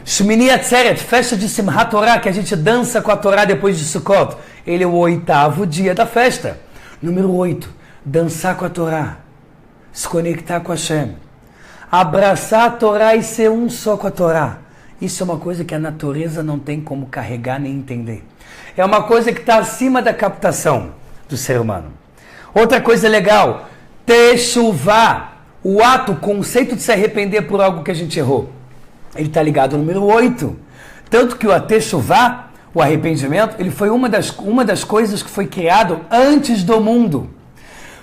Shmini Atzeret, festa de Simchat Torah, que a gente dança com a Torá depois de Sukkot. Ele é o 8º dia da festa. Número 8, dançar com a Torá, se conectar com a Hashem, abraçar a Torá e ser um só com a Torá. Isso é uma coisa que a natureza não tem como carregar nem entender. É uma coisa que está acima da captação do ser humano. Outra coisa legal, Teshuvah, o ato, o conceito de se arrepender por algo que a gente errou. Ele está ligado ao número 8. Tanto que o Teshuvah, o arrependimento, ele foi uma das coisas que foi criado antes do mundo.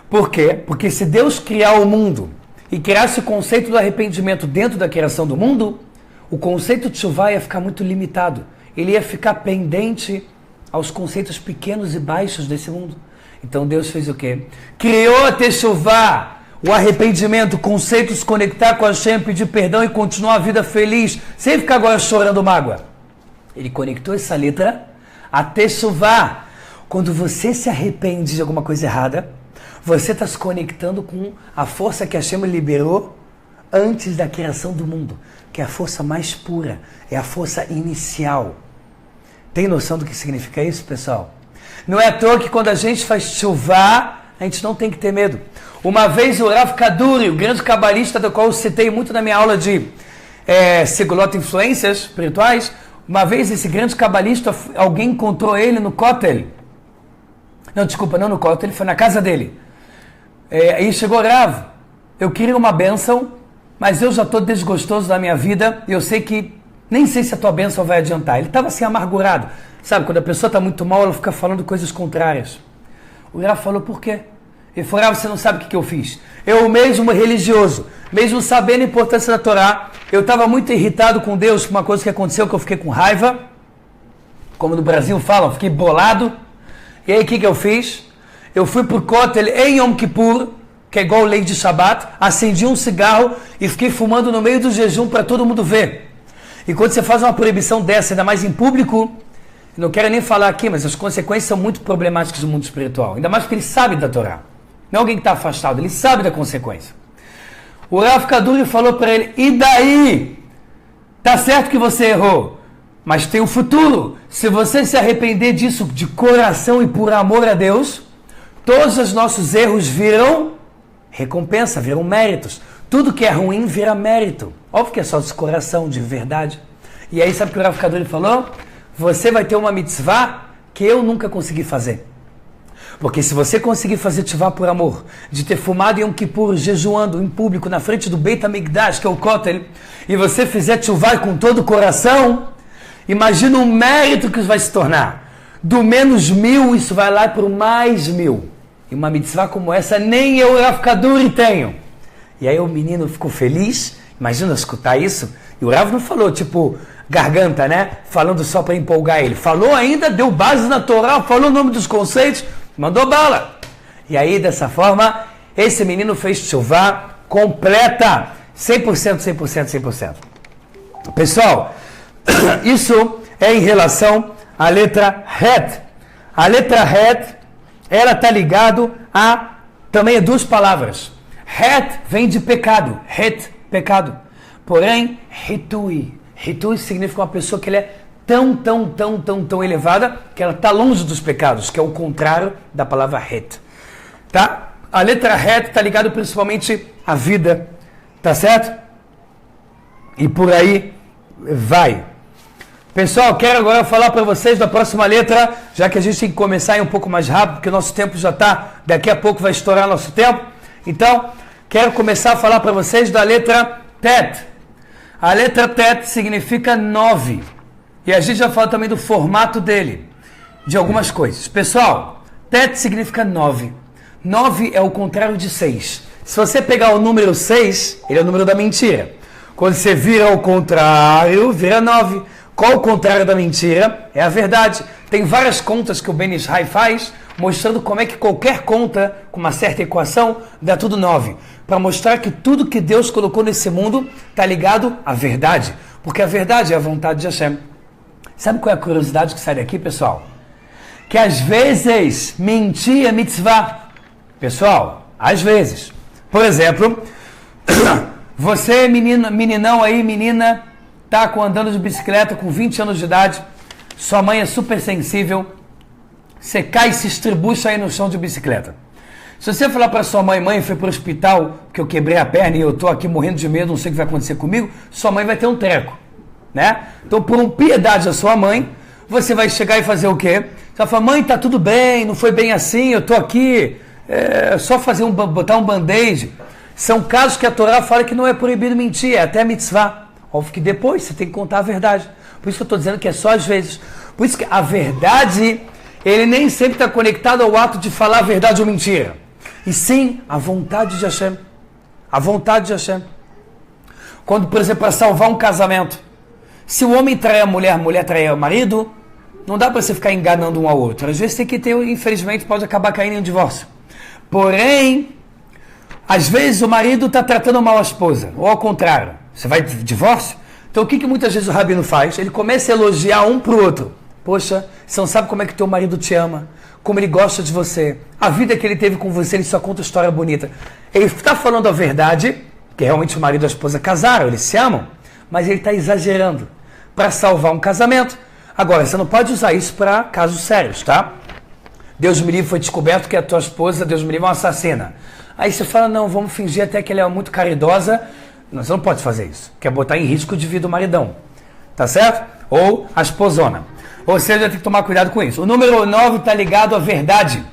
Por quê? Porque se Deus criar o mundo e criasse o conceito do arrependimento dentro da criação do mundo, o conceito de Teshuvah ia ficar muito limitado. Ele ia ficar pendente aos conceitos pequenos e baixos desse mundo. Então Deus fez o quê? Criou a Teshuvah, o arrependimento, o conceito de se conectar com a Hashem, pedir perdão e continuar a vida feliz, sem ficar agora chorando mágoa. Ele conectou essa letra a Teshuvah. Quando você se arrepende de alguma coisa errada, você está se conectando com a força que a Hashem liberou antes da criação do mundo, que é a força mais pura, é a força inicial. Tem noção do que significa isso, pessoal? Não é à toa que quando a gente faz Teshuvah, a gente não tem que ter medo. Uma vez o Rav Kaduri, o grande cabalista do qual eu citei muito na minha aula de Segulot Influências Espirituais, uma vez esse grande cabalista, alguém encontrou ele no Kotel. Não, desculpa, não no Kotel, ele foi na casa dele. Aí chegou, Rav, eu queria uma bênção, mas eu já estou desgostoso da minha vida e eu sei que nem sei se a tua bênção vai adiantar. Ele estava assim amargurado. Sabe, quando a pessoa está muito mal, ela fica falando coisas contrárias. O Rav falou, por quê? Ele falou, Rav, você não sabe o que eu fiz. Eu mesmo religioso, mesmo sabendo a importância da Torá, eu estava muito irritado com Deus por uma coisa que aconteceu, que eu fiquei com raiva. Como no Brasil falam, fiquei bolado. E aí o que eu fiz? Eu fui pro Kotel em Yom Kippur, que é igual lei de Shabbat, acendi um cigarro e fiquei fumando no meio do jejum para todo mundo ver. E quando você faz uma proibição dessa, ainda mais em público, não quero nem falar aqui, mas as consequências são muito problemáticas do mundo espiritual. Ainda mais porque ele sabe da Torá. Não é alguém que está afastado, ele sabe da consequência. O Rav Kaduri falou para ele, e daí? Tá certo que você errou, mas tem o futuro. Se você se arrepender disso de coração e por amor a Deus, todos os nossos erros viram recompensa, viram méritos. Tudo que é ruim vira mérito. Óbvio que é só de coração, de verdade. E aí sabe o que o Rav Kaduri falou? Você vai ter uma mitzvah que eu nunca consegui fazer. Porque se você conseguir fazer teshuvah por amor, de ter fumado em Yom Kippur, jejuando em público, na frente do Beit HaMikdash, que é o Kotel, e você fizer teshuvah com todo o coração, imagina o mérito que isso vai se tornar. Do -1000, isso vai lá para o mais 1000. E uma mitzvah como essa, nem eu, Rav Kaduri, tenho. E aí o menino ficou feliz, imagina escutar isso, e o Rav não falou, tipo, garganta, né? Falando só para empolgar ele. Falou ainda, deu base na Torá, falou o nome dos conceitos, mandou bala. E aí, dessa forma, esse menino fez teshuvah completa. 100%, 100%, 100%. Pessoal, isso é em relação à letra Het. A letra Het, ela está ligado a também duas palavras. Het vem de pecado. Het, pecado. Porém, Hitui. Hitui significa uma pessoa que ela é tão elevada que ela está longe dos pecados, que é o contrário da palavra Het. Tá? A letra Het está ligada principalmente à vida, tá certo? E por aí vai. Pessoal, quero agora falar para vocês da próxima letra, já que a gente tem que começar aí um pouco mais rápido, porque o nosso tempo já está, daqui a pouco vai estourar nosso tempo. Então, quero começar a falar para vocês da letra Tet. A letra Tet significa 9. E a gente já fala também do formato dele, de algumas coisas. Pessoal, Tet significa 9. 9 é o contrário de 6. Se você pegar o número 6, ele é o número da mentira. Quando você vira ao contrário, vira 9. Qual o contrário da mentira? É a verdade. Tem várias contas que o Ben Ishai faz, mostrando como é que qualquer conta, com uma certa equação, dá tudo 9. Para mostrar que tudo que Deus colocou nesse mundo está ligado à verdade. Porque a verdade é a vontade de Hashem. Sabe qual é a curiosidade que sai daqui, pessoal? Que às vezes mentir é mitzvah. Pessoal, às vezes. Por exemplo, você, meninão aí, menina, tá andando de bicicleta com 20 anos de idade, sua mãe é super sensível, você cai e se estribucha aí no chão de bicicleta. Se você falar para sua mãe, mãe, foi pro hospital que eu quebrei a perna e eu tô aqui morrendo de medo, não sei o que vai acontecer comigo, sua mãe vai ter um treco, né? Então, por piedade à sua mãe, você vai chegar e fazer o quê? Você vai falar, mãe, tá tudo bem, não foi bem assim, eu tô aqui, só botar um band-aid. São casos que a Torá fala que não é proibido mentir, é até mitzvah. Óbvio que depois você tem que contar a verdade. Por isso que eu estou dizendo que é só às vezes. Por isso que a verdade, ele nem sempre está conectado ao ato de falar a verdade ou mentira. E sim, a vontade de Hashem. A vontade de Hashem. Quando, por exemplo, para salvar um casamento, se o homem trai a mulher trai o marido, não dá para você ficar enganando um ao outro. Às vezes tem que ter, infelizmente, pode acabar caindo em um divórcio. Porém, às vezes o marido está tratando mal a esposa, ou ao contrário. Você vai de divórcio? Então o que muitas vezes o rabino faz? Ele começa a elogiar um pro outro. Poxa, você não sabe como é que teu marido te ama, como ele gosta de você, a vida que ele teve com você, ele só conta história bonita. Ele está falando a verdade, que realmente o marido e a esposa casaram, eles se amam, mas ele está exagerando para salvar um casamento. Agora, você não pode usar isso para casos sérios, tá? Deus me livre, foi descoberto que a tua esposa, Deus me livre, é uma assassina. Aí você fala, não, vamos fingir até que ela é muito caridosa. Não, você não pode fazer isso. Quer botar em risco de vida o maridão. Tá certo? Ou a esposona. Ou seja, tem que tomar cuidado com isso. O número 9 está ligado à verdade.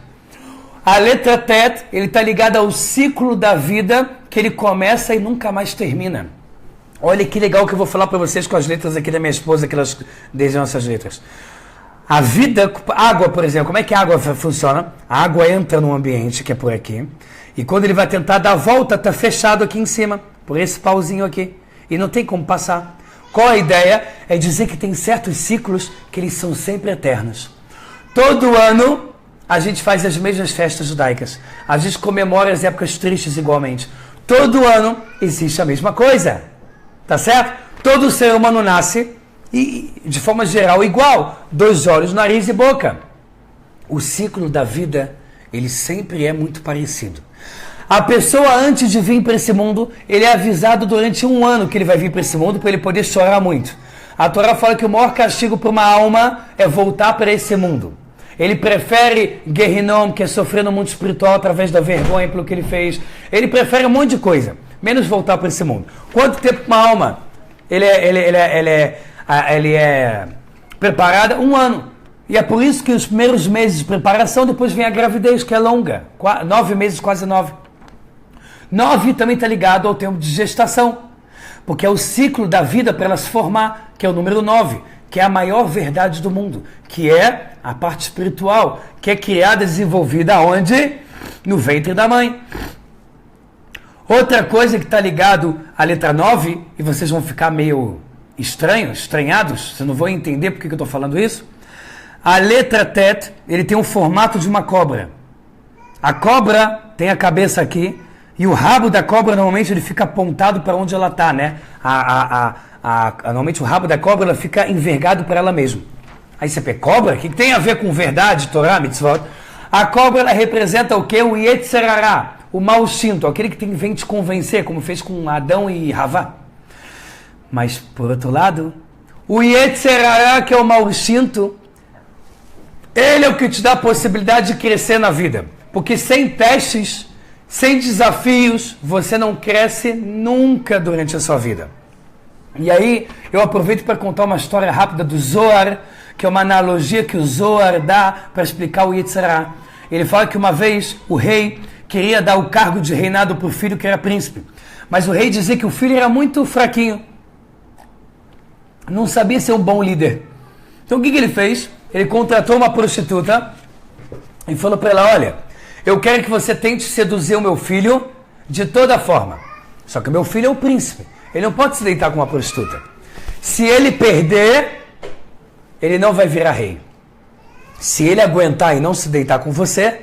A letra Tet, ele está ligado ao ciclo da vida que ele começa e nunca mais termina. Olha que legal que eu vou falar para vocês com as letras aqui da minha esposa, que elas desenham essas letras. A vida, água, por exemplo, como é que a água funciona? A água entra num ambiente que é por aqui. E quando ele vai tentar dar a volta, está fechado aqui em cima, por esse pauzinho aqui. E não tem como passar. Qual a ideia? É dizer que tem certos ciclos que eles são sempre eternos. Todo ano, a gente faz as mesmas festas judaicas. A gente comemora as épocas tristes igualmente. Todo ano, existe a mesma coisa. Tá certo? Todo ser humano nasce, e de forma geral, igual. 2 olhos, nariz e boca. O ciclo da vida, ele sempre é muito parecido. A pessoa, antes de vir para esse mundo, ele é avisado durante 1 ano que ele vai vir para esse mundo para ele poder chorar muito. A Torá fala que o maior castigo para uma alma é voltar para esse mundo. Ele prefere Gehinom, que é sofrer no mundo espiritual através da vergonha pelo que ele fez. Ele prefere um monte de coisa, menos voltar para esse mundo. Quanto tempo uma alma ele é preparada? 1 ano. E é por isso que os primeiros meses de preparação, depois vem a gravidez, que é longa. 9 meses, quase 9. 9 também está ligado ao tempo de gestação, porque é o ciclo da vida para ela se formar, que é o número 9, que é a maior verdade do mundo, que é a parte espiritual, que é criada e desenvolvida onde? No ventre da mãe. Outra coisa que está ligado à letra 9, e vocês vão ficar meio estranhados, vocês não vão entender por que eu estou falando isso. A letra Tet, ele tem um formato de uma cobra. A cobra tem a cabeça aqui, e o rabo da cobra, normalmente, ele fica apontado para onde ela está, né? Normalmente, o rabo da cobra ela fica envergado para ela mesma. Aí você pensa, cobra? O que tem a ver com verdade, Torá, mitzvot? A cobra, ela representa o quê? O Yetzer Hará, o mau instinto, aquele que vem te convencer, como fez com Adão e Havá. Mas, por outro lado, o Yetzer Hará, que é o mau instinto, ele é o que te dá a possibilidade de crescer na vida. Porque sem testes, sem desafios, você não cresce nunca durante a sua vida. E aí, eu aproveito para contar uma história rápida do Zohar, que é uma analogia que o Zohar dá para explicar o Yetzer Hará. Ele fala que uma vez o rei queria dar o cargo de reinado para o filho que era príncipe. Mas o rei dizia que o filho era muito fraquinho. Não sabia ser um bom líder. Então o que ele fez? Ele contratou uma prostituta e falou para ela, olha, eu quero que você tente seduzir o meu filho de toda forma. Só que o meu filho é o príncipe. Ele não pode se deitar com uma prostituta. Se ele perder, ele não vai virar rei. Se ele aguentar e não se deitar com você,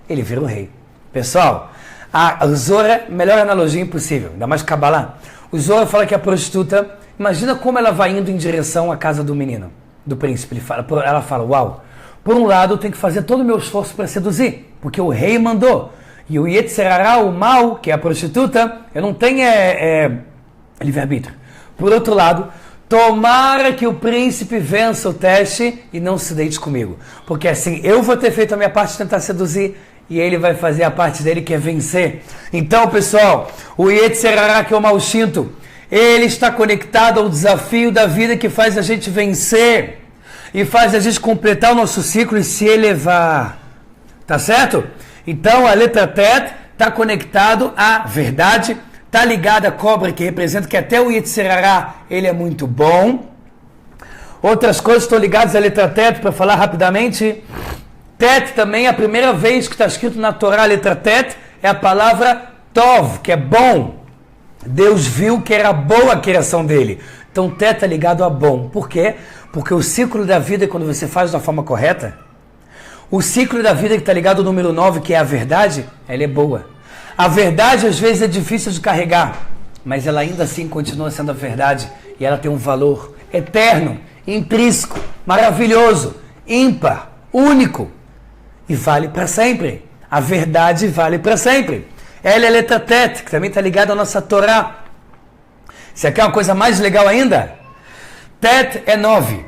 ele vira o rei. Pessoal, a Zohar, melhor analogia impossível, ainda mais Kabbalah. O Zohar fala que a prostituta, imagina como ela vai indo em direção à casa do menino, do príncipe. Ela fala, uau, por um lado eu tenho que fazer todo o meu esforço para seduzir, porque o rei mandou. E o Yetzer Hara, o mal, que é a prostituta, eu não tenho livre-arbítrio. Por outro lado, tomara que o príncipe vença o teste e não se deite comigo. Porque assim, eu vou ter feito a minha parte de tentar seduzir e ele vai fazer a parte dele, que é vencer. Então, pessoal, o Yetzer Hara, que é o mau instinto, ele está conectado ao desafio da vida que faz a gente vencer e faz a gente completar o nosso ciclo e se elevar. Tá certo? Então, a letra Tet está conectado à verdade, está ligada à cobra, que representa que até o Yetzer Hara, ele é muito bom. Outras coisas estão ligadas à letra Tet, para falar rapidamente. Tet também, a primeira vez que está escrito na Torá, a letra Tet, é a palavra Tov, que é bom. Deus viu que era boa a criação dele. Então, Tet está ligado a bom. Por quê? Porque o ciclo da vida, quando você faz da forma correta, o ciclo da vida que está ligado ao número 9, que é a verdade, ela é boa. A verdade, às vezes, é difícil de carregar, mas ela ainda assim continua sendo a verdade. E ela tem um valor eterno, intrínseco, maravilhoso, ímpar, único. E vale para sempre. A verdade vale para sempre. Ela é a letra Tet, que também está ligada à nossa Torá. Você quer uma coisa mais legal ainda? Tet é 9.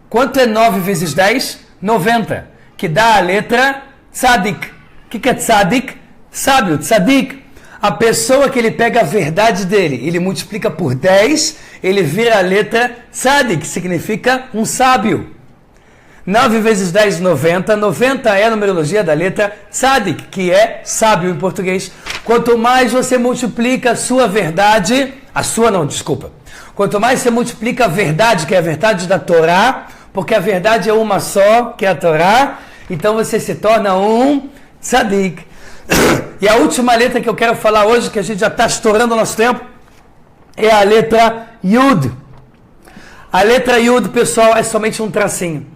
Quanto é 9 vezes 10? 90. Que dá a letra Tzadik. O que é Tzadik? Sábio, Tzadik. A pessoa que ele pega a verdade dele, ele multiplica por 10, ele vira a letra Tzadik, que significa um sábio. 9 vezes 10, 90. 90 é a numerologia da letra Tzadik, que é sábio em português. Quanto mais você multiplica a sua verdade, quanto mais você multiplica a verdade, que é a verdade da Torá, porque a verdade é uma só, que é a Torá, então você se torna um Tzadik. E a última letra que eu quero falar hoje, que a gente já está estourando o nosso tempo, é a letra Yud. A letra Yud, pessoal, é somente um tracinho.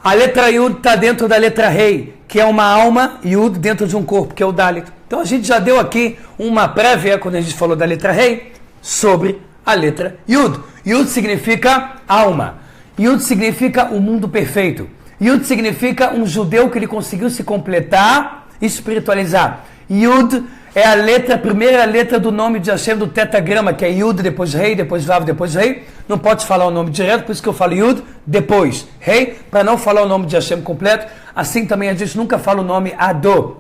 A letra Yud está dentro da letra Rei, que é uma alma, Yud, dentro de um corpo, que é o Dalet. Então a gente já deu aqui uma prévia, quando a gente falou da letra Rei, sobre a letra Yud. Yud significa alma. Yud significa o mundo perfeito. Yud significa um judeu que ele conseguiu se completar e espiritualizar. Yud é a primeira letra do nome de Hashem, do tetagrama, que é Yud, depois Rei, depois Vav, depois Rei. Não pode falar o nome direto, por isso que eu falo Yud, depois Rei, para não falar o nome de Hashem completo. Assim também a gente nunca fala o nome Adô,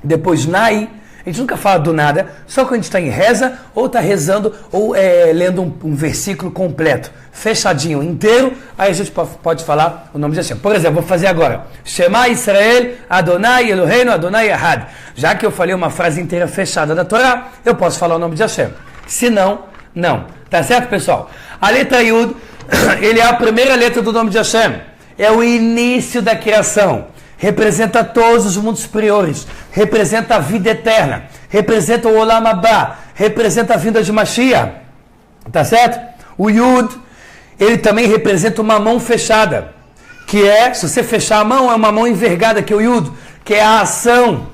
depois Nai. A gente nunca fala do nada, só quando a gente está em reza, ou está rezando, ou lendo um versículo completo, fechadinho, inteiro, aí a gente pode falar o nome de Hashem. Por exemplo, vou fazer agora. Shema Israel, Adonai Eloheinu, Adonai Ahad. Já que eu falei uma frase inteira fechada da Torá, eu posso falar o nome de Hashem. Se não, não. Tá certo, pessoal? A letra Yud, ele é a primeira letra do nome de Hashem. É o início da criação. Representa todos os mundos superiores, representa a vida eterna, representa o Olam Abba, representa a vinda de Mashiach, tá certo? O Yud, ele também representa uma mão fechada, que é, se você fechar a mão, é uma mão envergada, que é o Yud, que é a ação.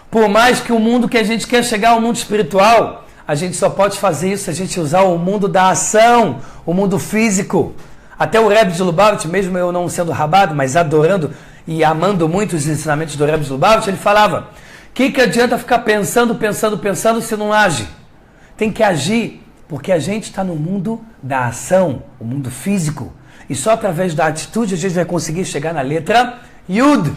Por mais que o mundo que a gente quer chegar ao mundo espiritual, a gente só pode fazer isso se a gente usar o mundo da ação, o mundo físico. Até o Rebbe de Lubavitch, mesmo eu não sendo rabado, mas adorando e amando muito os ensinamentos do Rebbe de Lubavitch, ele falava, que adianta ficar pensando se não age? Tem que agir, porque a gente está no mundo da ação, o mundo físico, e só através da atitude a gente vai conseguir chegar na letra Yud.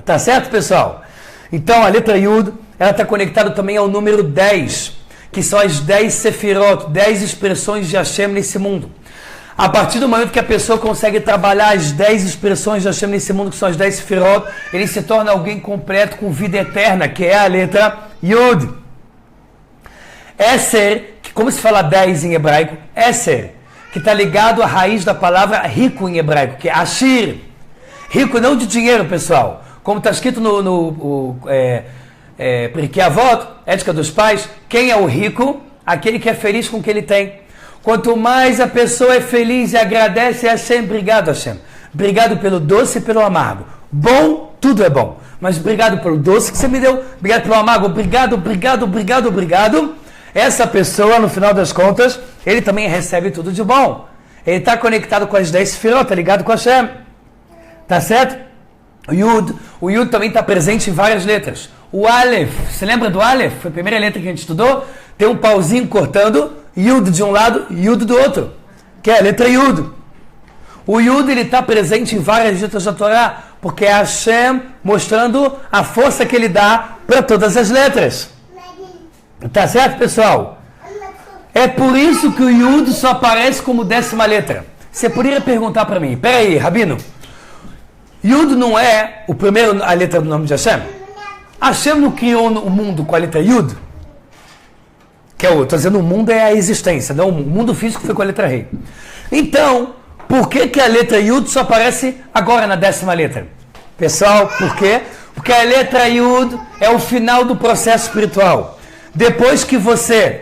Tá certo, pessoal? Então a letra Yud, ela está conectada também ao número 10, que são as 10 sefirot, 10 expressões de Hashem nesse mundo. A partir do momento que a pessoa consegue trabalhar as 10 expressões de Hashem nesse mundo, que são as 10 sefirot, ele se torna alguém completo com vida eterna, que é a letra Yud. Esser, que como se fala 10 em hebraico, Esser, que está ligado à raiz da palavra rico em hebraico, que é Ashir. Rico não de dinheiro, pessoal. Como está escrito no Pirkei Avot, Ética dos Pais, quem é o rico? Aquele que é feliz com o que ele tem. Quanto mais a pessoa é feliz e agradece a Hashem, obrigado Hashem. Obrigado pelo doce e pelo amargo. Bom, tudo é bom. Mas obrigado pelo doce que você me deu. Obrigado pelo amargo. Obrigado. Essa pessoa, no final das contas, ele também recebe tudo de bom. Ele está conectado com as 10 sefirot, está ligado com Hashem. Tá certo? O Yud também está presente em várias letras. O Aleph, você lembra do Aleph? Foi a primeira letra que a gente estudou. Tem um pauzinho cortando, Yud de um lado, Yud do outro. Que é a letra Yud. O Yud está presente em várias letras da Torá, porque é Hashem mostrando a força que ele dá para todas as letras. Tá certo, pessoal? É por isso que o Yud só aparece como 10ª letra. Você poderia perguntar para mim, peraí, Rabino, Yud não é a letra do nome de Hashem? Hashem não criou o mundo com a letra Yud? Estou dizendo o mundo é a existência, não, o mundo físico foi com a letra Rei. Então, por que a letra Yud só aparece agora na 10ª letra? Pessoal, por quê? Porque a letra Yud é o final do processo espiritual. Depois que você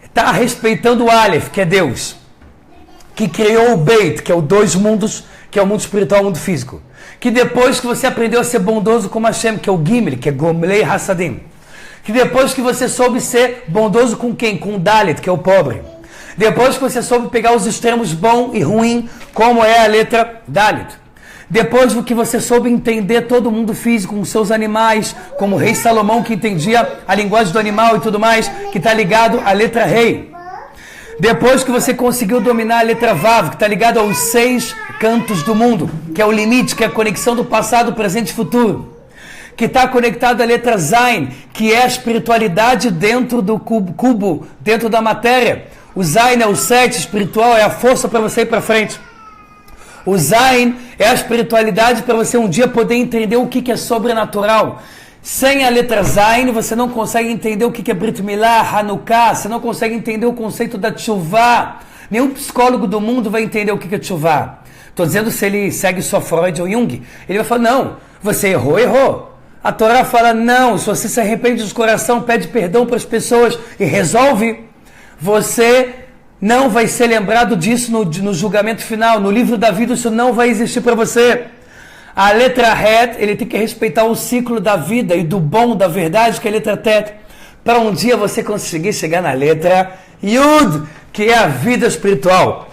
está respeitando o Aleph, que é Deus, que criou o Beit, que é o dois mundos, que é o mundo espiritual e o mundo físico, que depois que você aprendeu a ser bondoso como Hashem, que é o Gimel, que é Gomlei Hassadim, que depois que você soube ser bondoso com quem? Com o Dalet, que é o pobre, depois que você soube pegar os extremos bom e ruim, como é a letra Dalet, depois que você soube entender todo o mundo físico, com seus animais, como o rei Salomão, que entendia a linguagem do animal e tudo mais, que está ligado à letra Rei. Depois que você conseguiu dominar a letra Vav, que está ligado aos 6 cantos do mundo, que é o limite, que é a conexão do passado, presente e futuro. Que está conectado à letra Zain, que é a espiritualidade dentro do cubo, dentro da matéria. O Zain é o 7 espiritual, é a força para você ir para frente. O Zain é a espiritualidade para você um dia poder entender o que é sobrenatural. Sem a letra Zain, você não consegue entender o que é Brit Milá, Hanukkah, você não consegue entender o conceito da Teshuvah. Nenhum psicólogo do mundo vai entender o que é Teshuvah. Estou dizendo se ele segue só Freud ou Jung. Ele vai falar, não, você errou. A Torá fala, não, se você se arrepende do coração, pede perdão para as pessoas e resolve, você não vai ser lembrado disso no julgamento final. No livro da vida, isso não vai existir para você. A letra Het, ele tem que respeitar o ciclo da vida e do bom, da verdade, que é a letra Tet, para um dia você conseguir chegar na letra Yud, que é a vida espiritual.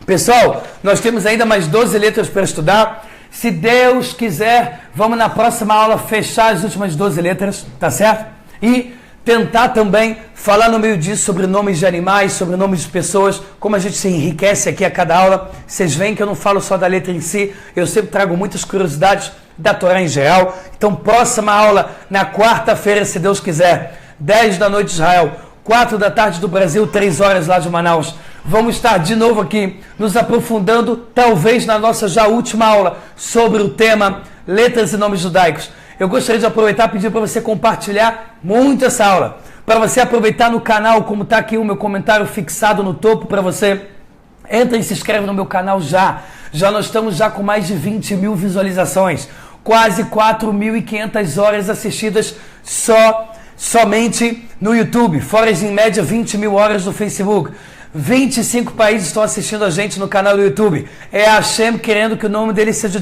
Pessoal, nós temos ainda mais 12 letras para estudar. Se Deus quiser, vamos na próxima aula fechar as últimas 12 letras, tá certo? E tentar também falar no meio disso sobre nomes de animais, sobre nomes de pessoas, como a gente se enriquece aqui a cada aula. Vocês veem que eu não falo só da letra em si, eu sempre trago muitas curiosidades da Torá em geral. Então, próxima aula, na quarta-feira, se Deus quiser, 10 da noite de Israel, 4 da tarde do Brasil, 3 horas lá de Manaus. Vamos estar de novo aqui, nos aprofundando, talvez na nossa já última aula, sobre o tema letras e nomes judaicos. Eu gostaria de aproveitar e pedir para você compartilhar muito essa aula. Para você aproveitar no canal, como está aqui o meu comentário fixado no topo para você. Entra e se inscreve no meu canal já. Nós estamos já com mais de 20 mil visualizações. Quase 4.500 horas assistidas somente no YouTube. Fora em média 20 mil horas no Facebook. 25 países estão assistindo a gente no canal do YouTube. É a Hashem querendo que o nome dele seja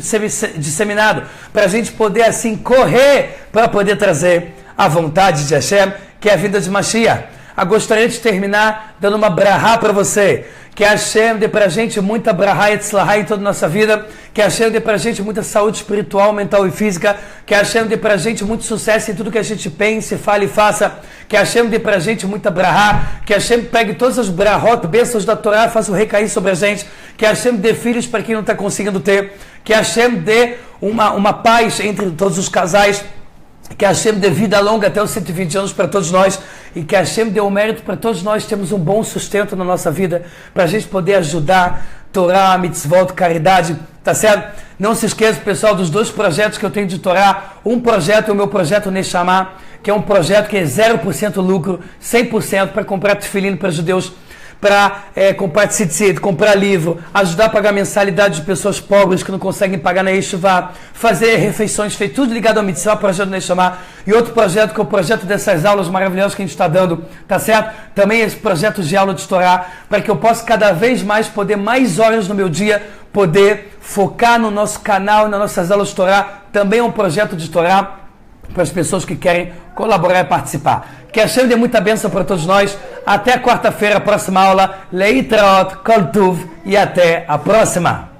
disseminado, para a gente poder assim correr para poder trazer a vontade de Hashem, que é a vida de Mashiach. Eu gostaria de terminar dando uma brahá para você. Que a Hashem dê para a gente muita brahá e tzlahá em toda a nossa vida. Que a Hashem dê para a gente muita saúde espiritual, mental e física. Que a Hashem dê para a gente muito sucesso em tudo que a gente pense, fale e faça. Que a Hashem dê para a gente muita brahá. Que a Hashem pegue todas as brahot, bênçãos da Torá, faça recair sobre a gente. Que a Hashem dê filhos para quem não está conseguindo ter. Que a Hashem dê uma paz entre todos os casais. Que a Hashem dê vida longa até os 120 anos para todos nós. E que a Hashem dê o mérito para todos nós termos um bom sustento na nossa vida, para a gente poder ajudar, Torá, mitzvot, caridade, tá certo? Não se esqueça, pessoal, dos 2 projetos que eu tenho de Torá. Um projeto é o meu projeto Neshama, que é um projeto que é 0% lucro, 100% para comprar tefilin para judeus, para comprar tzitzit, comprar livro, ajudar a pagar mensalidade de pessoas pobres que não conseguem pagar na Yeshivá, fazer refeições, feito tudo ligado ao Mitzvah, projeto do Neshama, e outro projeto que é o projeto dessas aulas maravilhosas que a gente está dando, tá certo? Também esse projeto de aula de Torá, para que eu possa cada vez mais poder, mais horas no meu dia, poder focar no nosso canal, nas nossas aulas de Torá. Também é um projeto de Torá para as pessoas que querem colaborar e participar. Que a Hashem dê muita bênção para todos nós. Até quarta-feira, a próxima aula. Leitraot, Kol Tuv, e até a próxima.